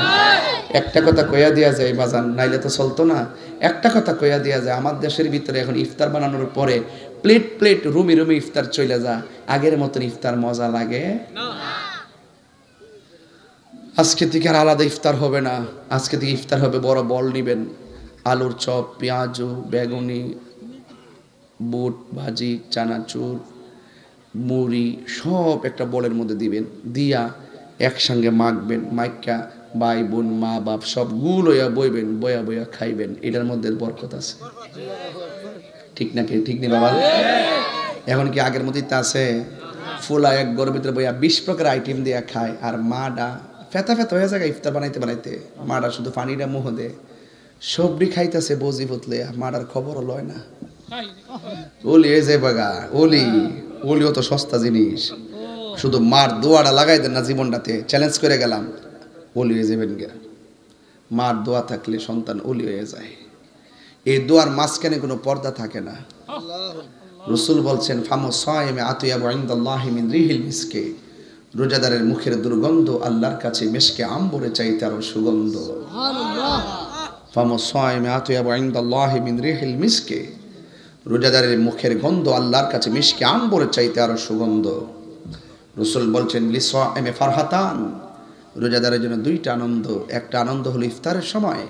একটা কথা কইয়া দেয়া যায় বাজান, নাইলে তো চলতো না। একটা কথা কইয়া দেয়া যায়, আমার দেশের ভিতরে এখন ইফতার বানানোর পরে প্লেট রুমে ইফতার চলে যা, আগের মতন ইফতার মজা লাগে না। আজকে থেকে আর আলাদা ইফতার হবে না, আজকে থেকে ইফতার হবে বড় বল নিবেন, আলুর চপ, পেঁয়াজু, বেগুনি, বুট ভাজি, চানাচুর, মুড়ি সব একটা বলের মধ্যে দিবেন, দিয়া একসঙ্গে মাখবেন, মাইকা ভাই বোন মা বাপ সব গুলোয়া বইবেন, বয়া খাইবেন। এটার মধ্যে বরকত আছে, ঠিক নাকি? ঠিক নেই বাবা? এখন কি আগের মধ্যেই তা আছে? ফুলা এক গরমের ভিতরে বইয়া 20 প্রকার আইটেম দিয়া খায়, আর মাডা ফেতা হয়ে যায় ইফতার বানাইতে মাডা শুধু পানিটা মুহ দে, সবরি খাইতেছে বজি ফুতলে, মাডার খবরও লয় না। ওলি এই যে বাগা ওলিও তো সস্তা জিনিস, শুধু মার দোয়াটা লাগাই দেন না জীবনটাতে, চ্যালেঞ্জ করে গেলাম, ওলি হয়ে যাবেন গে। মার দোয়া থাকলে সন্তান ওলি হয়ে যায়। এই দোয়ার মাঝখানে কোনো পর্দা থাকে না। রাসূল বলছেন ফামু সাইমে আতিয়াবু ইনদাল্লাহি মিন রিহিল মিসকে, রোজাদারের মুখের দুর্গন্ধ আল্লাহর কাছে মিশকে আম্বরে চাইতে আরো সুগন্ধ। সুবহানাল্লাহ। ফামু সাইমে আতিয়াবু ইনদাল্লাহি মিন রিহিল মিসকে, রোজাদারের মুখের গন্ধ আল্লাহর কাছে মিশকে আম্বরে চাইতে আরো সুগন্ধ। রাসূল বলছেন লিসাইমে ফারহাতান, রোজাদারের জন্য 2টা আনন্দ, একটা আনন্দ হলো ইফতারের সময়,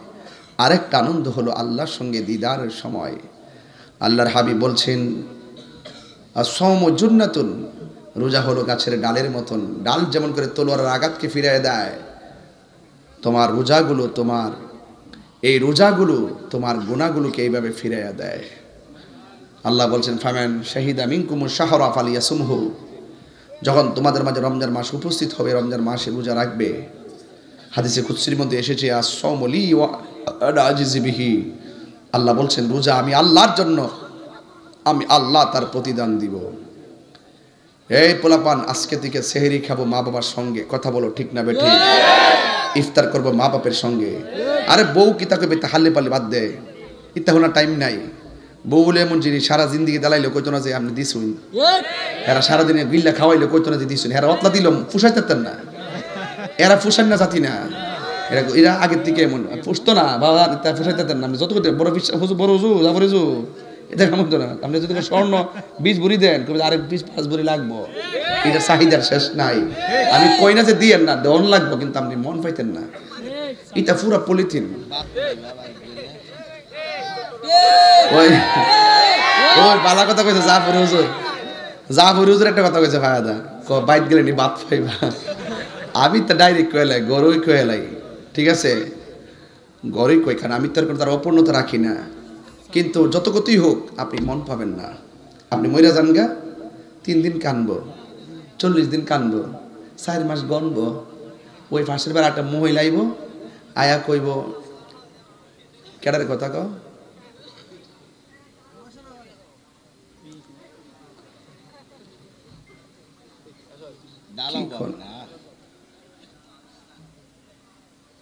আরেকটা আনন্দ হলো আল্লাহর সঙ্গে দিদারের সময়। আল্লাহর হাবিব বলছেন আস-সাওমু জুন্নাতুন, রোজা হলো গাছের ডালের মতন, ডাল যেমন করে তলোয়ারের আঘাতকে ফিরিয়ে দেয়, তোমার রোজাগুলো তোমার গুনাহগুলোকে এইভাবে ফিরিয়ে দেয়। আল্লাহ বলছেন ফামান শাহিদা মিনকুমুশ শাহরা ফালিয়াসুমহু, যখন তোমাদের মাঝে রমজান মাস উপস্থিত হবে, রমজান মাসে রোজা রাখবে। হাদিসে কুদসির মধ্যে এসেছে আস-সাওমু লি ওয়া আনা আজিজু বিহি, আল্লাহ বলছেন রোজা আমি আল্লাহর জন্য, আমি আল্লাহ তার প্রতিদান দিব। এই পোলাপান আজকে থেকে সেহরি খাবো মা বাবার সঙ্গে, কথা বলো ঠিক না বেঠি? ইফতার করবো মা বাপের সঙ্গে। আরে বউ কি তাকে হাল্লে পাল্লে বাদ দেয়, ইত্যা হওয়ার টাইম নাই। বউ বলে এমন জিনিস সারা জিন্দিগি দালাইলে কইতো না যে আপনি দিছুন, এরা সারাদিনে গিল্লা খাওয়াইলে কইতো না যে দিছুন, এরা অতলা দিল ফুসাইতেন না, এরা ফুসান না জাতি না, এরা আগের থেকে এমন ফুসতো না বাবা, ফুসাইতেন না। যত বড় বড় হুজু এটা কেমন তো না, আপনি যদি স্বর্ণ 20 ভরি দেন, আরেক 20-5 ভরি লাগবো, এটা চাহিদার শেষ নাই। আমি কই না যে দিয়েন না, দেওয়ান লাগবো, কিন্তু আপনি মন পাইতেন না, এটা পুরা পলিথিন। ওই বালা কথা কইছে জাফর হুজুর একটা কথা কইছে ফায়দা, বাইত গেলে নি বাদ পাইবা। আমি তো ডাইরেক্ট কয়েলাই গরুই কয়েলাই, ঠিক আছে, গরুই কই, কারণ আমি তো আর তার অপূর্ণতা রাখি না। কিন্তু যত কতই হোক আপনি মন পাবেন না। আপনি মইরা যান গা, 3 দিন কানবো, 40 দিন কানবো, 4 মাস গনবো, ওই ফাঁসের বার একটা মহিলা আইব, আয়া কইব কেডার কথা কও,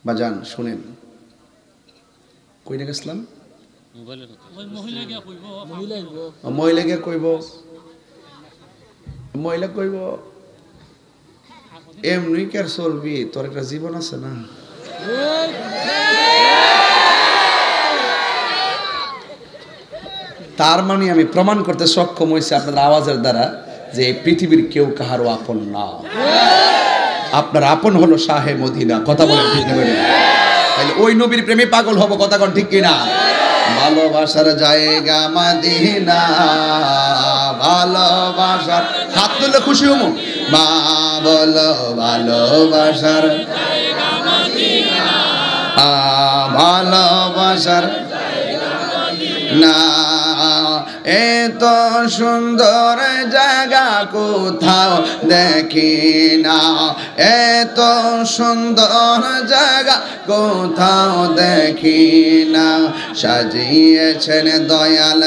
বাজান শুনেন, কইনা গেছিলাম, মহিলা গিয়া কইব, মহিলা কইব এমনি কি আর চলবি, তোর একটা জীবন আছে না। তার মানে আমি প্রমাণ করতে সক্ষম হয়েছি আপনাদের আওয়াজের দ্বারা যে এই পৃথিবীর কেউ কাহারও আপন না। আপনার আপন হলো শাহে মদিনা। কথা বলেন ঠিক না? তাহলে ওই নবীর প্রেমে পাগল হব, কথা কোন ঠিক কিনা? ভালোবাসার জায়গা মদিনা, ভালোবাসার, হাত তুললে খুশি হবো, মা বলো ভালোবাসার জায়গা মদিনা, ভালোবাসার না, এত সুন্দর জায়গা কোথাও দেখি না, এত সুন্দর জায়গা কোথাও দেখি না, সাজিয়েছেন দয়াল।